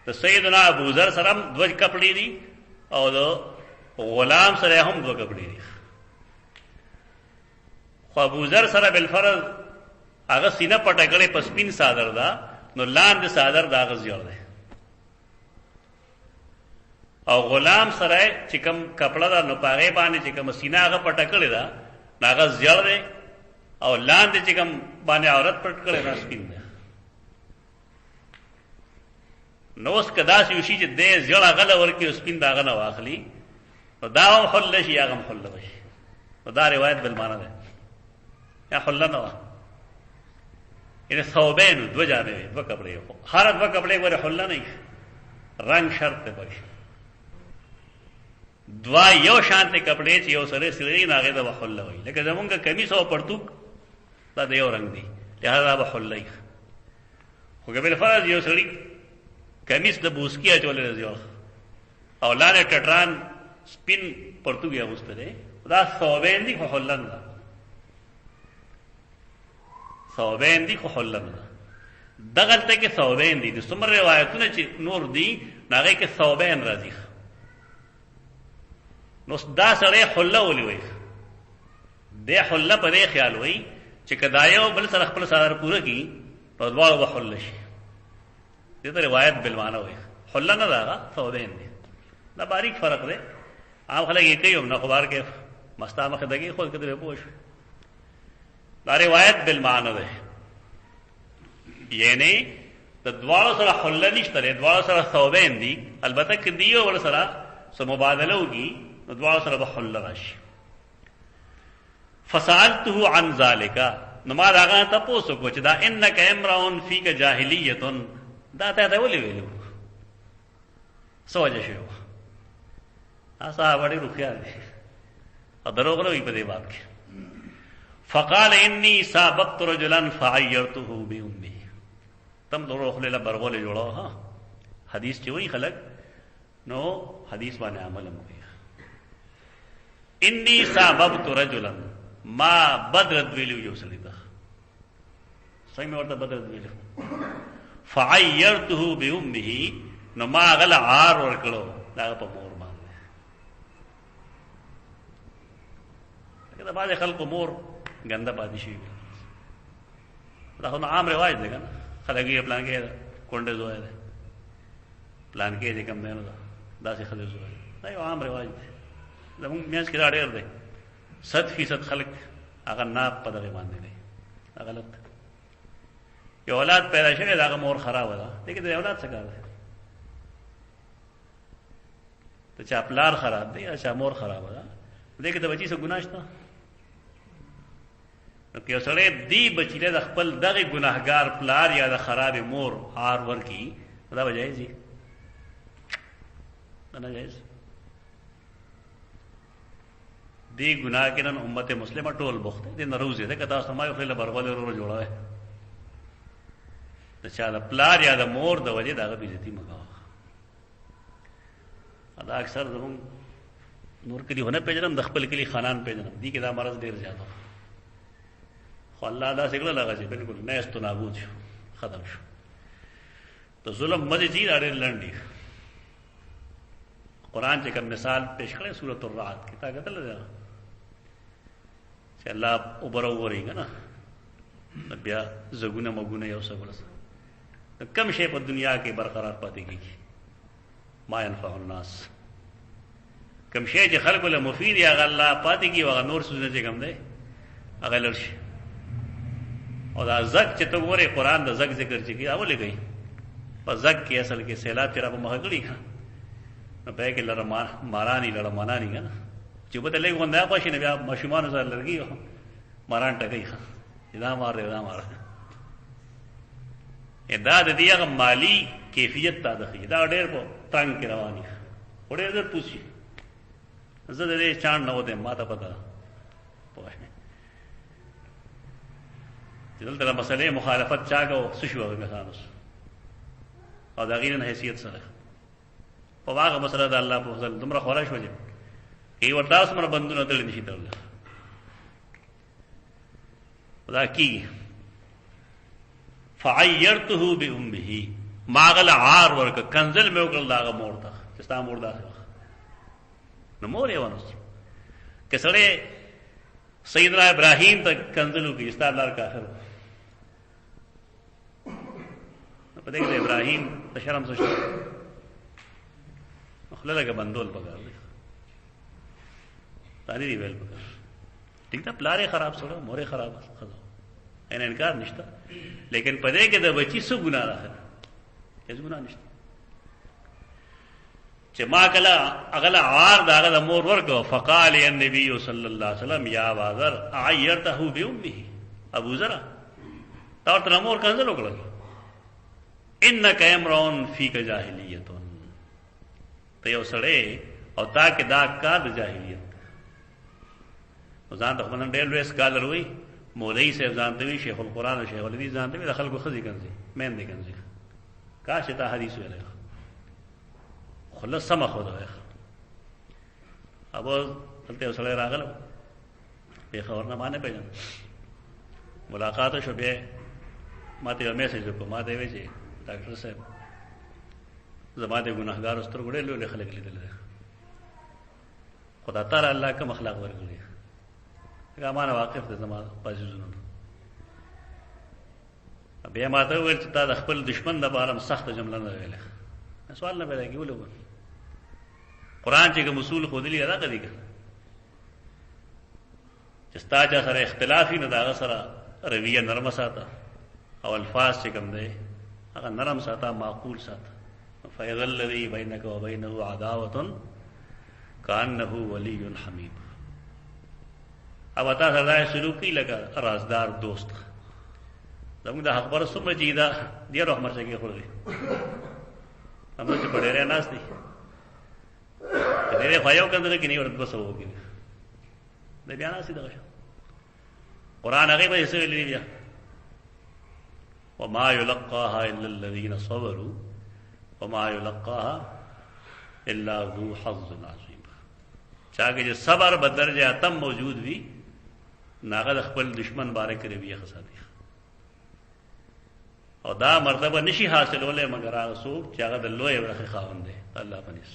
[SPEAKER 1] د سیدنا ابو ذر سره دوه کپڑے دي او د غلام سره هم دوه کپڑے دي. خو ابو ذر سره بالفرض هغه سینه پټه کړي پسپین صادر ده نو لاندې صادر دا غزيور ده او غلام سره چې کوم کپڑا دا نو پاغه باندې چې کوم سینه هغه پټه کړی دا هغه زیړ دی او لاندې چې کوم باندې عورت پټ کړي دا سپین دی. نو اوس که داسې وشي چې دې زړه غله ورکړي او سپین د هغه نه واخلي نو دا هم حله شي هغه هم حله شي. نو دا روایت بالمعنه ده یا حله نه وه یعنی ثوبین دو جانبې دوه کپړې هر دوه کپړې ورې حله نه رنگ شرط دی پکې دوا یو شانته کپڑے چې یو سره سړی ناغه د وحله وي لکه زمونږ کمیس او پرتوک دا د یو رنگ دی لہذا وحله خو کبل فرض یو سړی کمیس د بوسکیا چولې دی او لاله ټټران سپین پرتوک یې واستره دا ثوبین دی وحله نه ثوبین دی وحله نه دغلته کې ثوبین دي د څومره روایتونه چې نور دي ناغه کې ثوبین راځي. نو دا سره حله ولي وي د حله په دې خیال وي چې کدايو بل سره خپل سره پوره کی نو دواړه وحله شي. دې ته روایت بالمعنی وي حله نه راغه ثوبین دي دا باریک فرق دی. عام خلک یې کوي نو خبر کې مستامخ دغه خو کده پوښ دا روایت بالمعنی ده یعنی د دواړو سره حله نشته دواړو سره ثوبین دي البته کې دیو ور سره سو مبادله وږي دواړو سره بحل راشي. فسالته عن ذلك نو ما داغه تاسو کو چې دا انک امرؤن فیک جاهلیه دا ته ولې ویلو سوجه شو اسا وړي روخیا دي او دروغ نه په دې باب کې. فقال انی سابقت رجلا فعيرته بامه تم دروغ له برغول جوړو ها حدیث چې وی خلق نو حدیث باندې عمل کوي. انی سابقت رجلا ما بدرت ویلو یو سړی دا څنګه ورته بدرت ویلو فعيرته بامه نو ما غل عار ورکړو دا په مور باندې. کله باندې خلق مور ګنده پاتې شي دا خو عام رواج دی کنه خلک یې پلان کې کونډه زوی ده پلان کې دې کم نه نو دا څه خلک زوی دا یو عام رواج دی. زموږ میاس کې ډېر دی 100% خلک هغه نه په دغه باندې دی غلط. یو اولاد پیدا شوی دا مور خراب ده دغه د اولاد څه کار دی ته چا پلار خراب دی یا چا مور خراب ده دغه د بچی څه ګناه شته. نو که سره دی بچی له خپل دغه ګناهګار پلار یا د خراب مور هار ورکی دا وجایز دي نه جایز دی گناہ کې نن امت مسلمه ټول بوخت دي نه روزه ده کدا سمای خپل برغول ورو جوړه د چا د پلار یا د مور د وجه دغه بیزتی مګا ادا اکثر زمون نور کلی هونه پیژنم د خپل کلی خانان پیژنم دي کې دا مرض ډیر زیاته خو الله دا څنګه لګا چې بالکل نه است نابود شو ختم شو. تو ظلم مزه چیز اړه لنډي قرآن چې کوم مثال پیش کړي سورۃ الرعد کې تا کتل دا چې الله وبرو وري کنه بیا زګونه مګونه یو څه ورس کم شی په دنیا کې برقرار پاتې کیږي ما ينفع الناس کم شی چې خلکو له مفید یا الله پاتې کی وغه نور څه نه کم دی هغه لرشي. او دا زګ چې ته وره قرآن د زګ ذکر چې کی اوله گئی په زګ کې اصل کې سیلاب تیرا په مخګړي ښه نو به کې لره مارانی لره مانانی کنه چې په دې غونډه پښې نه بیا مشمان سره لګي ماران ټګي ښه دا مار دی دا مار دا د دې هغه مالی کیفیت تا ده دا ډېر په تنگ کې رواني وړې زر پوسی زه دې چاند نه وته ما ته پتا پوه دلته مسئله مخالفت چاګو سشو مثلا او دا غیر حیثیت سره په واغه مسله د الله په فضل تمره خورش وجه کی ورته اسمر بندونه تل نشي ترل دا کی فعيرته بامه ماغل عار ورک کنزل مې وکړل دا مور ته چې ستا مور دا نو مور یې ونس کسړې سیدنا ابراهیم ته کنزلو کې ستا لار کافر په دې کې ابراهیم د شرم څه خپل لګه بندول پکار دي تاری دی ویل پکار ٹھیک تھا پلارے خراب سره مورې خراب خزو ان انکار نشته لیکن پدې کې د بچی څه ګناه ده هیڅ ګناه نشته چې ما کله اغله عار داغه د مور ورکو فقال النبي صلی الله علیه وسلم یا ابا ذر عيرته بامه ابو ذر تا ته مور کنځل وکړل انک امرون فیک جاهلیت ته یو سړی او تا کې دا کار د جاهلیت ځان ته خپل ډېر لوی سکالر وي مولوی صاحب ځان ته وي شیخ القرآن او شیخ الحدیث ځان ته وي د خلکو خزي کنځي مېن دي کنځي کاش ته حدیث ویل خلاص سم خو ده ابو دلته وسړی راغله به خبر نه باندې پیژن ملاقات شو به ماته یو میسج وکړ ماته وی چې ډاکټر صاحب زما د ګناهګار ستر ګړې له خلک لیدل خدا تعالی الله کوم اخلاق ورکړي هغه معنا واقف ده زما پازونه بیا ماته ویل چې تا د خپل دشمن د بارم سخت جمله نه ویله سوال نه پیدا کیول قرآن چې کوم اصول خودلی ادا کړی چې ستا چا سره اختلافي نه دا سره رویه نرم ساته او الفاظ چې کوم دی هغه نرم ساته معقول ساته فإذا الذي بينك وبينه عداوة كأنه ولي حميم اب اتا سره سلوکی لگا رازدار دوست زموږ د خبر سمه چې دا ډیر رحمت څخه خوري همدا چې پډېره ناس دي ډېر خایو کنده کې نه ورته بسو کې د بیا ناس دي قرآن هغه به څه ویلي بیا وما يلقاها الا الذين صبروا وما يلقاها الا ذو حظ عظيم چاګه چې صبر به درجه اتم موجود وي ناغه خپل دشمن باره کې رویه خساتي او دا مرتبه نشي حاصلوله مگر هغه څوک چې هغه د لوی ورخه خاوند دی الله پنيس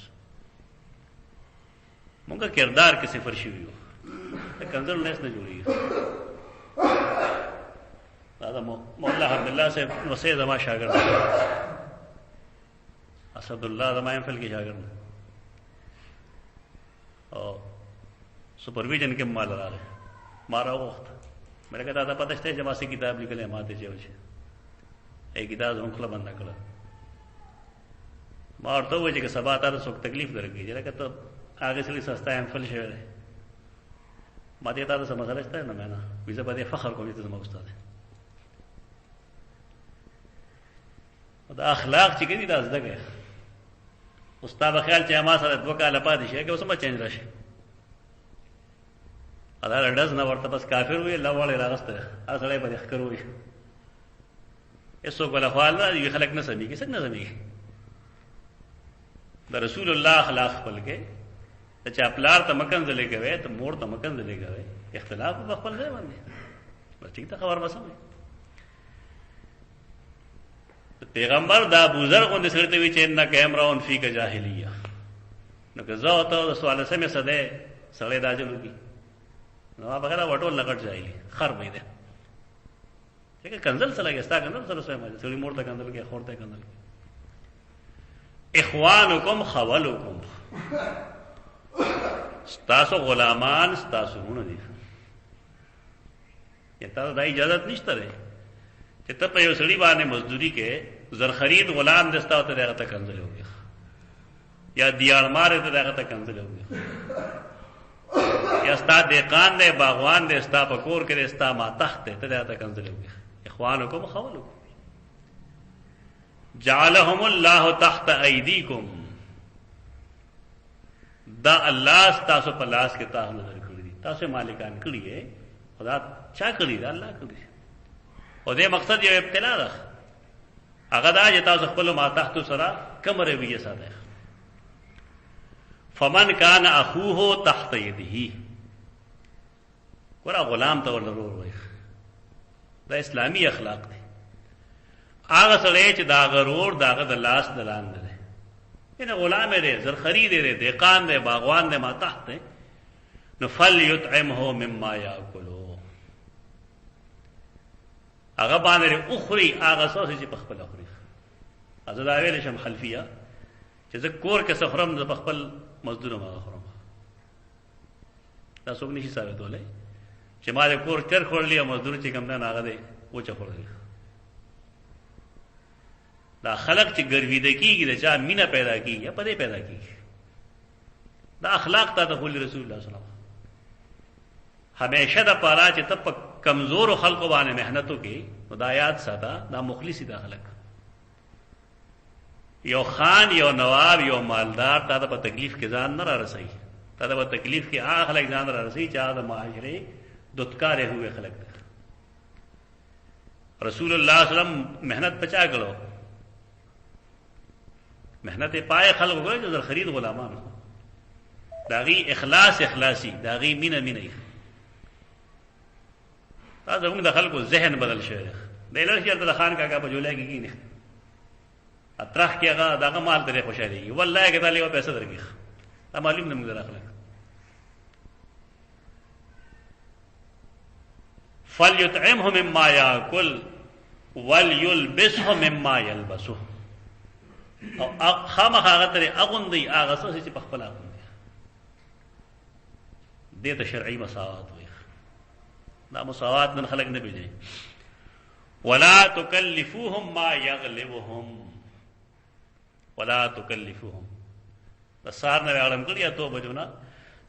[SPEAKER 1] مونږه کردار کې صفر شي وي کنځل نس نه جوړي دا مولا عبد الله صاحب وسې زما شاګرد اسد الله زما فل کې شاګرد او سپرویژن کې مال راغی مارا وخت مې کہا دا پته شته چې ما سي کتاب لیکلې ماته چوي ایک کتاب هم خپل بند کړل ما ورته وایي چې سبا تاسو څوک تکلیف درکې چې راکته هغه سړي سستا هم فل شوی دی ما دې تاسو سم مسله شته نه معنا ویزه په دې فخر کوم چې زما استاد دا اخلاق چې کړي دا زده کوي استاد خیال چې ما سره دوه کاله پاتې شي که اوس ما چینج راشي ادا رډز نه ورته بس کافر وي الله والے راغسته اصله په ذکر وي ایسو کوله خپل نه یو خلک نه سمي کې څنګه نه سمي د رسول الله اخلاق خپل کې چې خپلار ته مکنځلې کوي ته مور ته مکنځلې کوي اختلاف په خپل ځای باندې بس ټیک ته خبر وسوي پیغمبر دا ابو ذر غوندې سره ته وی چې ان کیمراون فی کا جاهلیه نو که زه ته سوال سمې سده سړی دا جوړ کی نو هغه وټول لګټ ځایلی خر مې ده چې کنزل سره یستا کنزل سره سمې سړی مور ته کنزل کې خور ته کنزل اخوانکم خولکم ستاسو غلامان ستاسو نه دي یته دا اجازه نشته ده چې ته په یو سړي باندې مزدوري کې زر خرید غلام دستا ته دغه ته کنځل وږي یا دیار ماره ته دغه ته کنځل وږي یا ستا دهقان دی باغوان دی ستا په کور کې دی ستا ما تحت ته دغه ته کنځل وږي اخوانکم خولکم جعلهم الله تحت ایدیکم دا الله تاسو په لاس کې تاسو نظر کړی دي تاسو مالکان کړی ہے خدا چا کړی دا الله کړی او دې مقصد یو ابتلا ده هغه دا چې تاسو خپل ما تحت سره کوم رویه ساته فمن کان اخوه تحت یده ورا غلام ته ورور وای دا اسلامی اخلاق دي هغه سره چې دا غرور داغه د لاس دلان ده ان غلام دې زر خرید دې دهقان دې باغوان دې ما تحت نو فل یطعمه مما یاکلو هغه باندې اخري هغه څه چې په خپل اخري ازدا ویل شم خلفیه چې زه کور کې سفرم ز په خپل مزدور ما خورم دا څوک نشي ثابتولای چې ما د کور چر خوړلی او مزدور چې کوم نه هغه دی وچه خوړلی. دا خلق چې ګرویده کیږي د چا مینه پیدا کیږي په دې پیدا کیږي. دا اخلاق ته د رسول الله صلی الله علیه وسلم همیشه د پاره چې ته په کمزور خلقو باندې مهنتو کې هدایات ساته دا مخلصی دا خلق. یو خان یو نواب یو مالدار تا ته په تکلیف کې ځان نه را رسي، تا ته په تکلیف کې هغه خلک ځان را رسي چې هغه د معاشره دتکارے ہوئے خلق دے. رسول اللہ صلی اللہ علیہ وسلم محنت پچا کرو، محنت پائے خلق ہوئے جو در خرید غلامان داغی اخلاص اخلاصی داغی مینہ مینہ تا زمون د خلکو ذهن بدل شوی دی. لړ شي د خان کاکا په جولای کې کینې اطرح کې هغه دغه مال درې خوشالي والله کې تعالی او پیسې درکې دا معلوم نه موږ راخله. فلیطعمه مما یاکل وليلبسه مما یلبسه. او خامخ هغه ترې اغوندي هغه څه چې په خپل اغوندي. دې ته شرعي مساوات وایي. دا مساوات نن خلق نه پیژني. ولا تکلفوهم ما یغلبهم ولا تکلفوهم. د سار نه عالم کړی ته بجو نه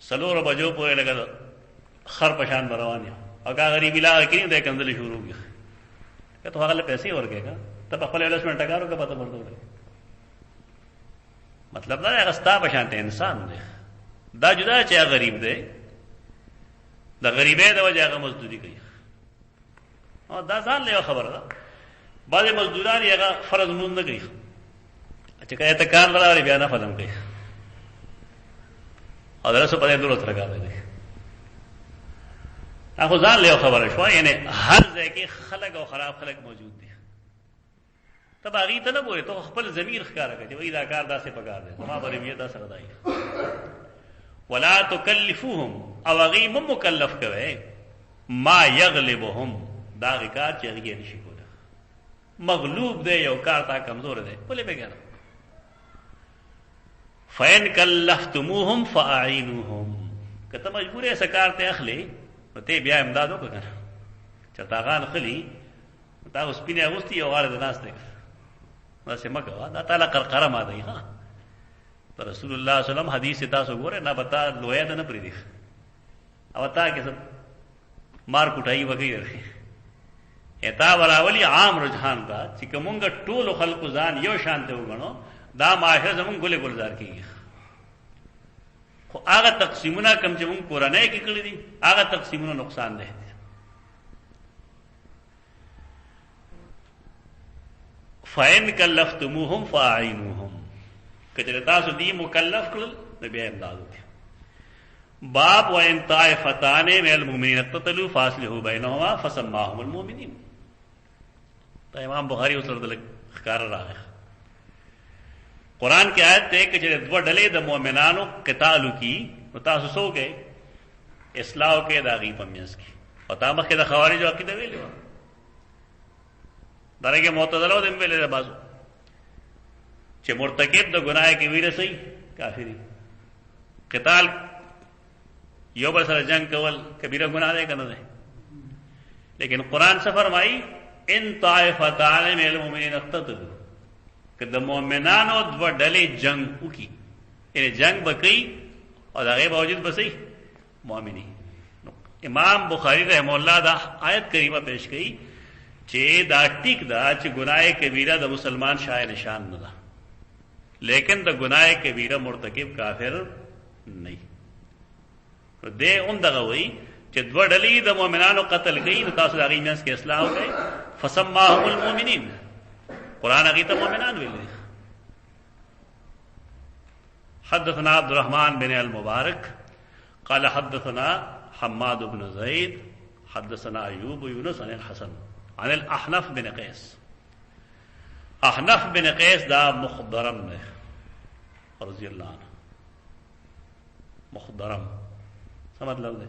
[SPEAKER 1] سلور بجو په لګا خر پشان روان او کا غریبی لا کې دې کندل شروع کی ته هغه پیسې ورکېګا ته په خپل انویسټمنټ کارو کې پته ورته. مطلب دا هغه ستا پشان ته انسان دی. دا جدا چې غریب دی د غریبې د وجه هغه مزدوري کوي او دا ځان له خبره ده. بعضې مزدوران یې هغه فرض مونږ نه کوي چې کله ته کار لري بیا نه فلم کوي او درسه په دې ضرورت راغلی دی. هغه ځان له خبره شو یعنی هر ځای کې خلک او خراب خلک موجود دي. ته باغی ته نه ګورې ته خپل ضمیر ښکاره کوي وایي دا کار داسې پکار دی زما به رویه دا سره دی. ولا تکلفوهم او هغې مه مکلف کوئ ما یغلبهم دا هغې کار چې هغې یې نشي کولی. مغلوب دی یو کار تا کمزور دی ولې بګنه. فإن کلفتموهم فأعینوهم. که ته مجبور یې څه کار ته اخلې نو ته بیا امداد وکړه کنه. چرتاغان خلی تا اوس سپینې اغوستي یو غاړه د ناست دی داسې مه کوه دا تعالی قرقره ماده ها. رسول الله صلی الله علیه وسلم حدیث تاسو ګوره نه بتا لویا ده نه پریدي او تا کې مار کوټای وګي ورخي اتا وراولي عام رجحان دا چې کومګه ټول خلق ځان یو شان ته وګڼو دا معاشره زمون ګله ګلزار کیږي. خو هغه تقسیمونه کم چې مونږ قرآنه کې کړی دي هغه تقسیمونه نقصان ده. فإن کلفتموهم فأعینوهم. کچره تاسو دی مکلف کړل نو بیا امداد وکړئ. باب وإن طائفتان من المؤمنین اقتتلوا فاصلحوا بینهما فسماهم المؤمنین. دا امام بخاری اوس ورته ښکار راغی. قرآن کی آیت ته کچره دوه ډلې د مؤمنانو قتال کی نو تاسو سو کې اصلاح کې دا غي پمیاس کی او تا مخکې د خوارجو عقیده ویلو درګه معتزله د ویلې بازو چې مرتکب د ګناه کې ویره سي کافری. قتال یو بل سره جنگ کول کبیره ګناه ده کنه ده. لیکن قرآن څه فرمایي ان طائفتان من المؤمنین اقتتلوا. که د مؤمنانو دوه ډلې جنگ وکړي یعنی جنگ به کوي او د هغې باوجود به صحیح مؤمنین. امام بخاری رحمه الله دا آیت کریمه پیش کړي چې دا ټیک ده چې ګناه کبیره د مسلمان شای نشان نه ده لیکن د ګناه کبیره مرتکب کافر نه. دې اون دغه وایي چې دوه ډلې د مؤمنانو قتل کوي نو تاسو د هغې منځ کې اصلاح وکړئ. فسماهم المؤمنین. قرآن هغې ته مؤمنان ویلي. حدثنا عبد الرحمن بن المبارك قال حدثنا حماد بن زيد حدثنا أيوب يونس عن الحسن عن الأحنف بن قيس. احنف بن قیس دا مخضرم نے رضی اللہ عنہ. مخضرم څه مطلب دی؟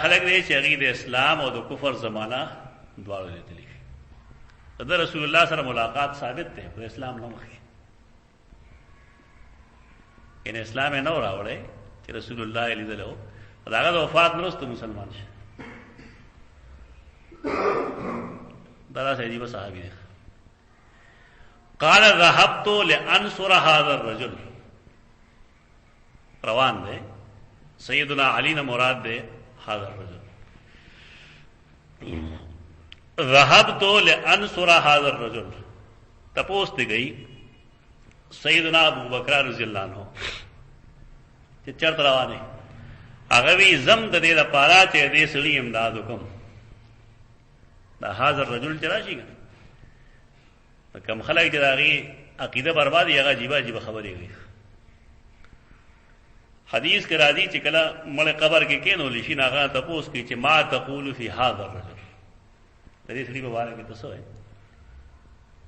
[SPEAKER 1] خلق دی چې هغې د اسلام او د کفر زمانہ دواړه لیدلي. د رسول الله سره ملاقات ثابت دی خو اسلام نه مخکې یعنی اسلام یې نه راوړی چې رسول الله یې لیدلی داغه د وفات نرسته مسلمان شه. دا سیدی به صحابي دی. قال ذهبت لانصر هذا الرجل، روان دے سیدنا علی نے مراد دے هذا الرجل. ذهبت لانصر هذا الرجل، تپوس دی گئی سیدنا ابو بکر رضی اللہ عنہ چې چرته روانه هغه وی زم د دې لپاره چې دې سړي امداد وکم. دا هاذا الرجل چې راشي کم خلک چې داغي عقیده برباد یې هغه عجیب عجیب خبرې وي. حدیث کې راځي چې کله مړ قبر کې کېنول شي هغه تپوس کې چې ما تقول فی هذا الرجل، د دې سړي په اړه کې تاسو وایي.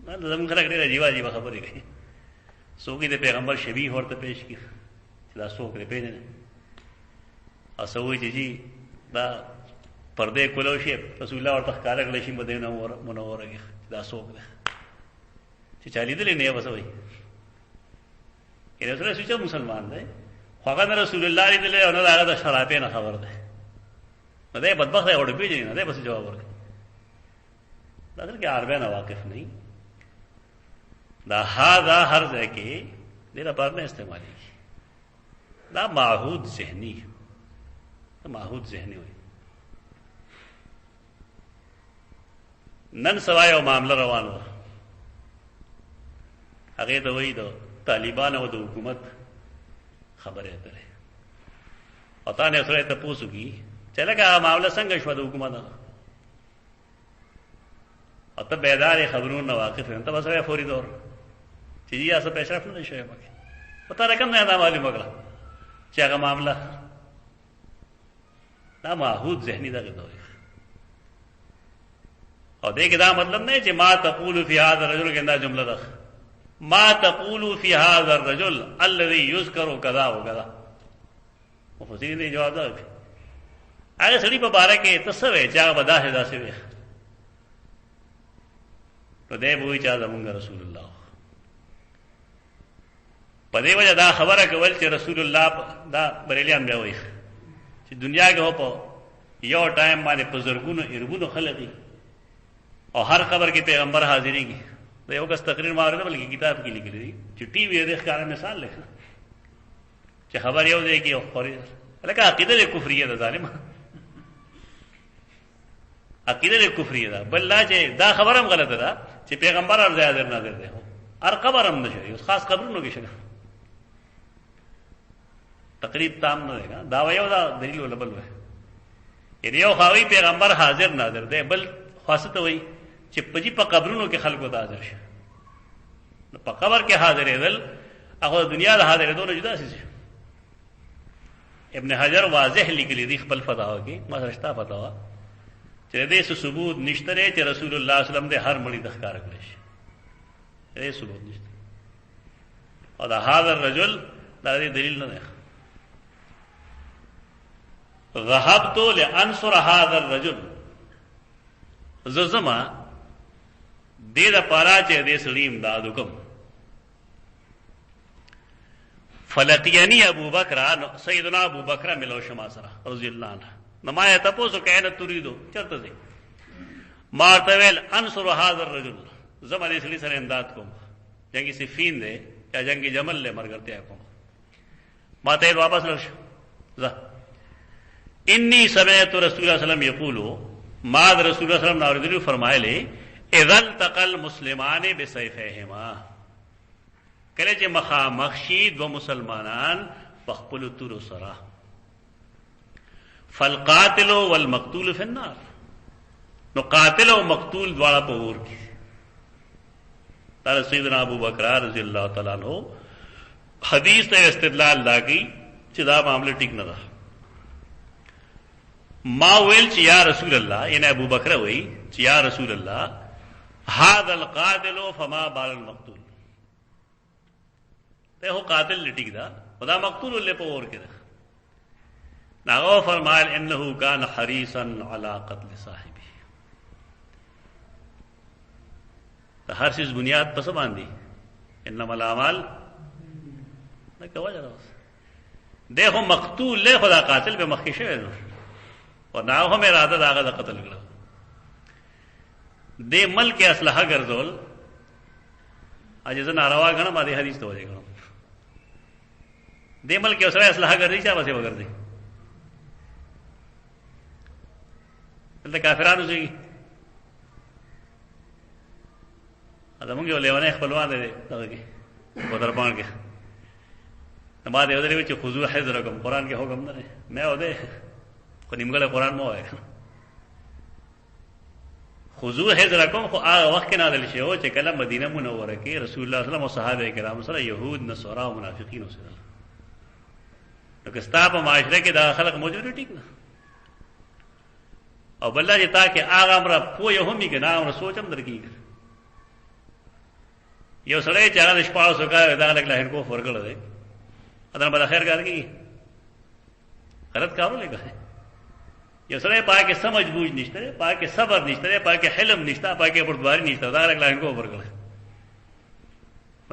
[SPEAKER 1] دا زموږ خلک ډېر عجیب عجیب خبرې کوي. څوک د پیغمبر شبیه ورته پیش کړي چې دا څوک دی پیژنې، او څه وایي چې جی دا پردې کولو شي رسول الله ورته ښکاره کړی شي مدینه منوره کې دا څوک دی چې چا لیدلی نه یې بس وایي رسول الله چې مسلمان دی خو هغه رسول الله لیدلی او نه د هغه د شرابې نه خبر دی، نو دی بدبخت دی ورته پېژني نه دی بس جواب ورکړي. دا اصل کې عربیان واقف نه دا هذا هر ځای کې دې لپاره نه استعمالېږي. دا معهود ذهني، دا معهود ذهني وي. نن سوا یو معامله روانه وه، هغې ته وایي د طالبان او د حکومت خبرې اترې، او تا نه سړی تپوس وکړي چې لکه هغه معامله څنګه شوه د حکومت هغه، او ته بیدار خبرونو نه واقف یې، ته به سړی فوري دور چې جی اسه پیشرفت نه دی شوی پکې، په تا رقم نه دا معلومه کړه چې هغه معامله دا معهود ذهني دغه ته وایي. او دې کې دا مطلب نه چې ما تقول فی هذا الرجل کې دا جمله ده ما تقول فی هذا الرجل الذي يذكر كذا وكذا. مفسرین یې جواب ده هغه سړي په باره کې تصویر چې هغه بداسه داسې وي، نو دی به وایي چې زمونږ رسول الله. په دې وجه دا خبره کول چې رسول الله دا بریلیان بیا وایي چې دنیا کې هو په یو ټایم باندې په زرګونو ارګونو خلقي او هر خبر کې پیغمبر حاضرېږي. دا یو کس تقریر ما اورېده بلکې کتاب کې لیکلی دی چې ټي وي د ښکاره مثال لیکه چې خبر یو دی کې یو خوري لکه عقیده کفریه ده ظالمه، عقیده کفریه ده. بل لا چې دا خبر هم غلطه ده چې پیغمبر هر ځای حاضر ناظر دی، هر قبر هم نشي اوس خاص قبرونو کې شګه تقریب تام نه دی. دا یو دا دلیل ولا بل وای یعنی یو خاوی پیغمبر حاضر ناظر دی، بل خاصه ته وای چې پجی په قبرونو کې خلکو ته حاضر شي. په قبر کې حاضرېدل هغه دنیا د حاضرېدو نه جدا شي. ابن حجر واضح لیکلی دی خپل فتاوا کې، ما رښتا فتاوا چې دې څه ثبوت نشته چې رسول الله صلی الله علیه وسلم دې هر مړی د ښکار کړی شي، دې ثبوت نشته. او دا هاذا الرجل دا دې دلیل نه دی. ذهبت لانصر هذا الرجل، زما دې د پاره چې دې سړي امداد وکم. فلقيني ابو بکر، سیدنا ابو بکر ملو شما سره رضی الله عنه. نما ته تاسو کینه تريدو چرته دي مارتویل انصر هذا الرجل، زما دې سړي سره امداد کوم. جنگي صفین دې یا جنگي جمل له مرګرته کوم. ما ته واپس لښ ځه. انی سمعت رسول الله صلی الله علیه وسلم یقول، ما رسول الله صلی الله علیه وسلم ناردلی فرمایلی اذا التقى المسلمان بسيفيهما، کله چې مخامخ شي دو مسلمانان په خپل تور سره، فالقاتل والمقتول في النار، نو قاتل او مقتول دواړه په اور کې. دا سیدنا ابو بکر رضی الله تعالی عنہ حدیث ته استدلال لاګي چې دا معاملې ټیک نه ده. ما ویل چې یا رسول الله، ان ابو بکر وی چې یا رسول الله هذا القاتل فما بال المقتول، ته هو قاتل لټیک دا خدا مقتول له په اور کې ده. ناغو فرمایل انه كان حريصا على قتل صاحبه. ته هر شي بنیاد پس باندې انما الاعمال نه کوي راوس دیکھو مقتول له خدا قاتل به مخکې شوی نو او دا هم اراده داغه د قتل کړو دې ملک اسلحه ګرځول اجازه ناروا غنه ما دې حدیث ته وځي غنه دې ملک اوسره اسلحه ګرځي چا وسه وګرځي دلته کافرانو زی دا مونږ یو لیوانه خپلوان دي دغه کې ودرپان کې ما دې ودرې چې خذو حذرکم قران کې حکم نه مې وده کو نیمګړی قران مو وای خذو حذرکم خو هغه وخت کې نازل شوی او چې کله مدینه منوره کې رسول الله صلی الله علیه وسلم او صحابه کرام سره يهود نصارا او منافقین سره نو که ستا په معاشره کې دا خلق موجود دي ټیک نه او بل چې تا کې هغه امر پوهه هم کې نه امر سوچم درکې یو سړی چې هغه شپه وسوګا دا لګ له هر کو فرګل دی ادم بل خیر کار کی غلط کارو لګا یو سره پاکه سمجھ بوجھ نشته پاکه صبر نشته پاکه حلم نشته پاکه پردواری نشته دا لګ لاین کو ورګل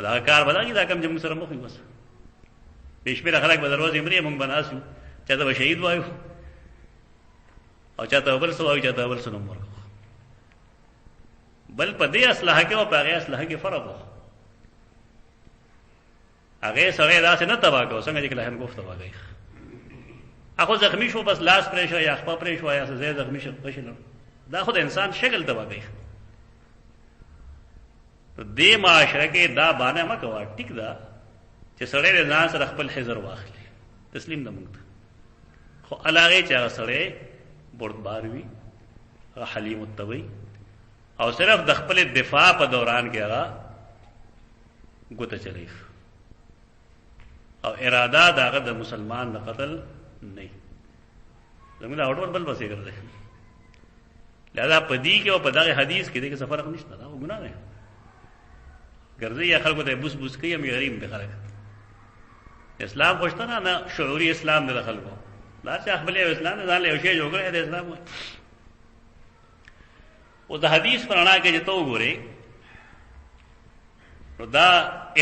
[SPEAKER 1] دا کار بدل کی دا کم جمع سره مخې بس بشمیر خلک به دروازه امرې مونږ بناسو چاته به شهید وایو او چاته بل سو وایو چاته بل سنم ورکو بل په دې اصلاح کې او په هغه اصلاح کې فرق و هغه سره داسې نه تبا کو څنګه چې کله گفت تبا گئی اخو زخمی شو بس لاس پرې شو یا خپل پرې شو یا زه زخمی شو پښل دا خود انسان شکل تبا گئی تو دې معاشره کې دا باندې مکوا ټیک دا چې سره ځان سره خپل حذر واخلي تسلیم نه مونږ خو علاوه چې سره بردبار وي حلیم التوي او صرف د خپل دفاع په دوران کې هغه ګوته چلی او اراده داغه د مسلمان د قتل نه زموږ اورور بل بسې کړل لہذا پدی کې او په دغه حدیث کې دغه فرق نشته دا ګناه نه ګرځي یا خلکو ته بوس بوس کوي مې غریب به خلک اسلام خوشته نه شعوري اسلام د خلکو دا چې خپل اسلام نه ځان له شی جوړ کړی د اسلام او د حدیث پرانا کې چې تو وګوري نو دا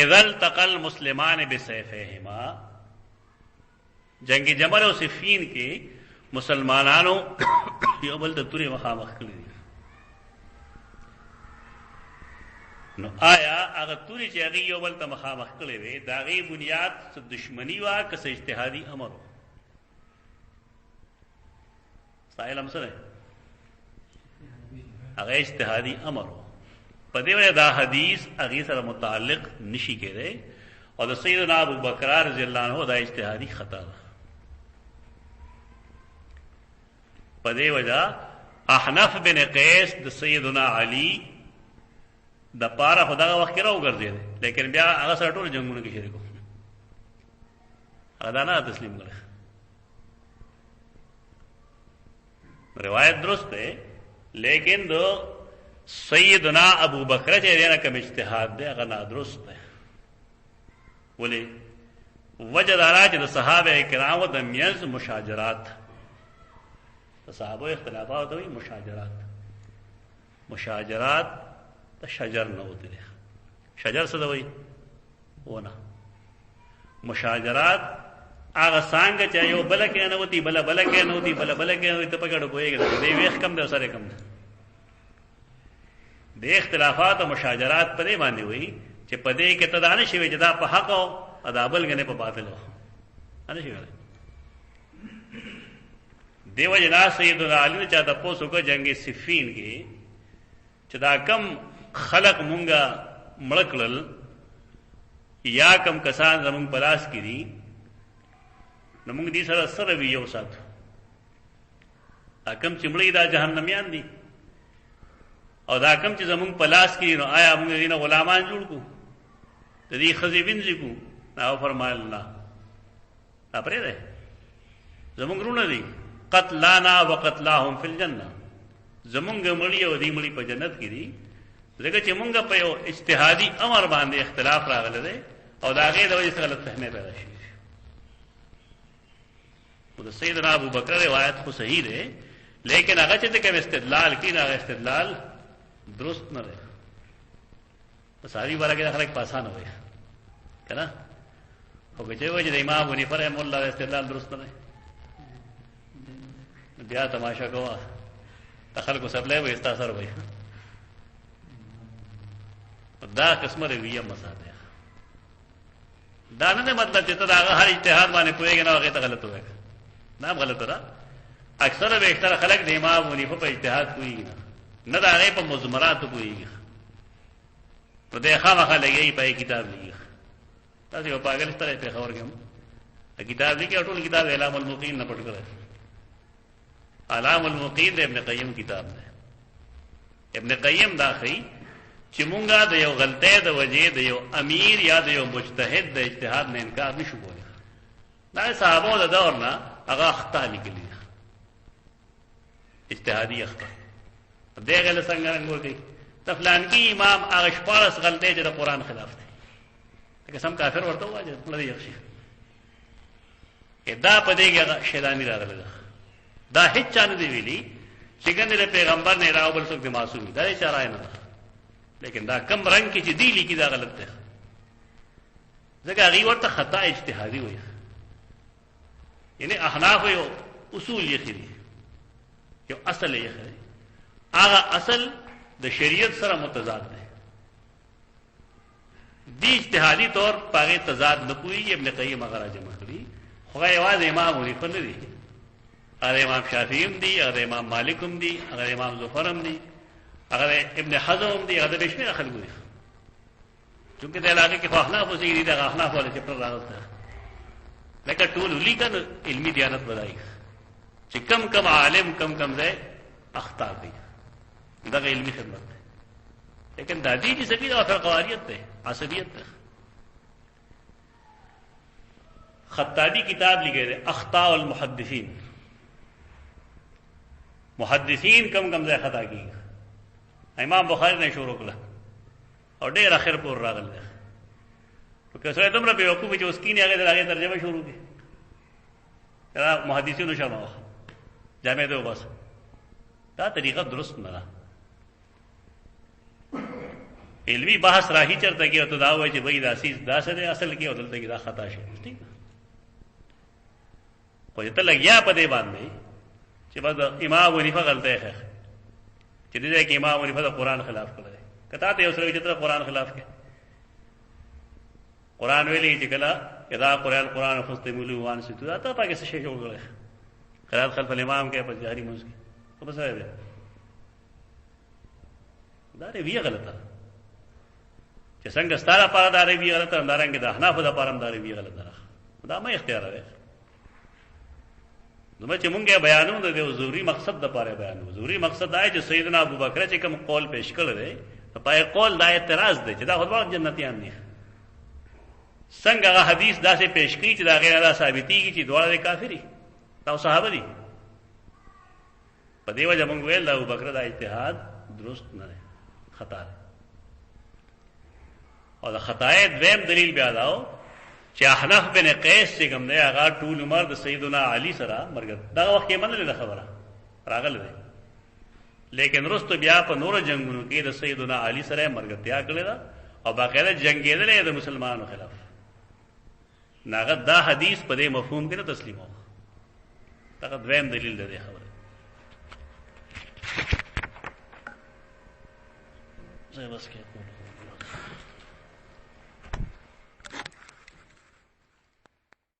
[SPEAKER 1] اذل تقل مسلمان بسیفهما جنگ جمل او صفین کې مسلمانانو یو بل د تورې مخامخ کړی نو آیا هغه تورې چې هغه یو بل ته مخامخ کړی وي دا غي بنیاد څه دشمنی وا که څه اجتهادي امر سائل هم سره هغه اجتهادي امر په دې وجه دا حدیث هغه سره متعلق نشي کېده او د سیدنا ابو بکر رضی الله عنه دا اجتهادي خطا ده په دې وجه احنف بن قیس د سیدنا علی د پاره خدای وخت راو ګرځي لیکن بیا هغه سره ټول جنگونو کې شریکو هغه نه تسلیم کړه روایت درست ہے لیکن دو سیدنا ابو بکر چې دینا کوم اجتهاد دی هغه نادرست دی ولی وجد راج د صحابه کرام د میز مشاجرات د صحابه اختلافات وي مشاجرات د شجر نه وته دي شجر څه دی ونه مشاجرات هغه څنګه چې یو بل کې نه وتی بل کې نه وتی بل کې نه وتی ته پکړ کویږي دې ویخ کم د سره کم د اختلافات او مشاجرات پرې باندې وي چې پدې کې تدانه شي چې دا په حق او ادابل غنه په باطل و نه شي ویل دیو جنا سیدنا علی نے چاہتا پوسو کو جنگ صفین کې چې دا کم خلق مونږه مړکړل یا کم کسان زمون پلاس کړي نو موږ دې سره سره وی یو ساتو کم چې مړی دا جهنميان دي او دا کم چې زمون پلاس کړي نو آیا موږ دې نه غلامان جوړ کو د دې خزي وینځ کو نو فرمایل نه اپره ده زمون رونه دي قتلانا وقتلاهم فی الجنه زمونږ مړی او دې مړی په جنت کې دي ځکه چې مونږ په یو اجتهادي امر باندې اختلاف راغلی دی او دا غي د وجې څخه غلط فهمي پیدا شي او د سیدنا ابو بکر روایت خو صحیح ده لیکن هغه چې کوم استدلال کین هغه استدلال درست نه دی ساری والا کې خلک پاسانه وي کنه خو که چې وایي د امام حنیفه رحمه الله استدلال درست نه دی، بیا تماشا کوه د خلکو سپلی وایي ستا سر وایي. دا قسمه رویه مساله دا نه مطلب چې ته د هغه هر اجتهاد باندې پوهېږې نه هغې ته غلط ووایې، دا هم غلطه ده. اکثره بیشتره خلک د امام حنیفه په اجتهاد پوهېږي نه د هغې په مضمراتو پوهېږي، نو دی خامخا لګوي په کتاب لیکي. تاسې یو پاگل شته دی پېښور کې هم کتاب لیکي او ټول کتاب اعلام الموقعین نه پټ کړی. اعلام الموقعین د ابن قیم کتاب دی. ابن قیم دا ښیي چې مونږه د یو غلطۍ د وجې د یو امیر یا د یو مجتهد د اجتهاد نه انکار نشو کولی. دا صحابو د دور نه هغه اخطا لیکلي ده، اجتهادي اخطا. دی غله څنګه رنګ کوي د فلانکي امام هغه 14 غلطۍ چې د قرآن خلاف دي، لکه سم کافر ورته وایي چې مړه دی یو شي. دا په دې کې شیطاني راغلی ده. دا هیڅ چا نه دی ویلي چې ګنې د پیغمبر نه علاوه بل څوک د معصوم دا هیڅ رایه نه ده، لیکن دا کم رنگ کې چې دی لیکي دا غلط دی، ځکه هغې ورته خطا اجتهادي وایي. یعنی احناف یو اصول یې خري، یو اصل یې خري، هغه اصل د شریعت سره متضاد دی. دی اجتهادي طور پاغه تضاد نه پوي. ابن قیم هغه راجمع کړي، خو یوازې امام حنیفه نه دی، هغه امام شافعی هم دی، هغه امام مالک هم دی، هغه امام ظفر هم دی، هغه ابن حزم هم دی، هغه بشمیر خلکو دي. چونکه د علاقې کې خو احناف اوسېږي، د احناف والے چې پر راغلته لکه ټول لیکن علمي دیانت بدایي چې کم عالم کم ځای اخطا کوي، دغه علمي خدمت ده. لیکن دا دی چې سبیل او فرقواریت ده، عصبیت ده. خطابی کتاب لکھے دے اخطاء المحدثین، محدثین کم ځای خطا کی. امام بخاری نے شروع کړه او ډېر اخر پور راغل ده. که سره دومره بیوقوفي چې اوس کینې هغې د هغې ترجمه شروع کړي، دا محدثینو شمه وه جامع ده وباسه. دا طریقه درست نه ده. علمي بحث راهي چرته کې او ته دا وایي چې بھئی دا سیز داسې دی اصل کې او دلته کې دا خطا شي، ٹھیک ده. خو چې ته لګیا په دې باندې چې بس امام حنیفه غلطۍ ښه چې دې ځای کې امام حنیفه د قرآن خلاف کړی دی، که تا ته یو سړی چې ته قرآن خلاف کوې، قرآن ویلي چې کله اذا قرئ القرآن فاستمعوا له وانصتوا، دا ته پکې څه شی جوړ کړی قرات خلف الامام کې په جهري منځ کې، خو بس دی دا رویه غلطه چې څنګه ستاره پاره دا رویه غلطه اندارنګ د احناف د پاره دا رویه غلطه دا مې اختیار دی. نو چې مونږه بیانو د ضروري مقصد د پاره بیانو. ضروري مقصد دا چې سیدنا ابوبکر چې کوم قول پیش کړی دی په پای قول دا اعتراض دی چې دا خدای جنتیان دي. څنګه هغه حدیث داسې پیش کړي چې دا غیر دا ثابتېږي چې دواړه کافری دا صحابه دي. په دې وجه مونږ ویل دا ابوبکر دا اجتهاد درست نه دی، خطا دی. او دا خطای دویم دلیل بیا داو چې احنف بن قیس چې کوم دی هغه ټول عمر د سیدنا علی سره مرګ دا وخت یې منلې خبره راغله ده، لیکن وروسته بیا په نور جنگونو کې د سیدنا علی سره مرګتیا کړې ده او باقاعده جنگېدلې د مسلمانانو خلاف. ناغه دا حدیث په دې مفهوم کې نه تسلیمو. دا دویم دلیل ده خبره. زه بس کې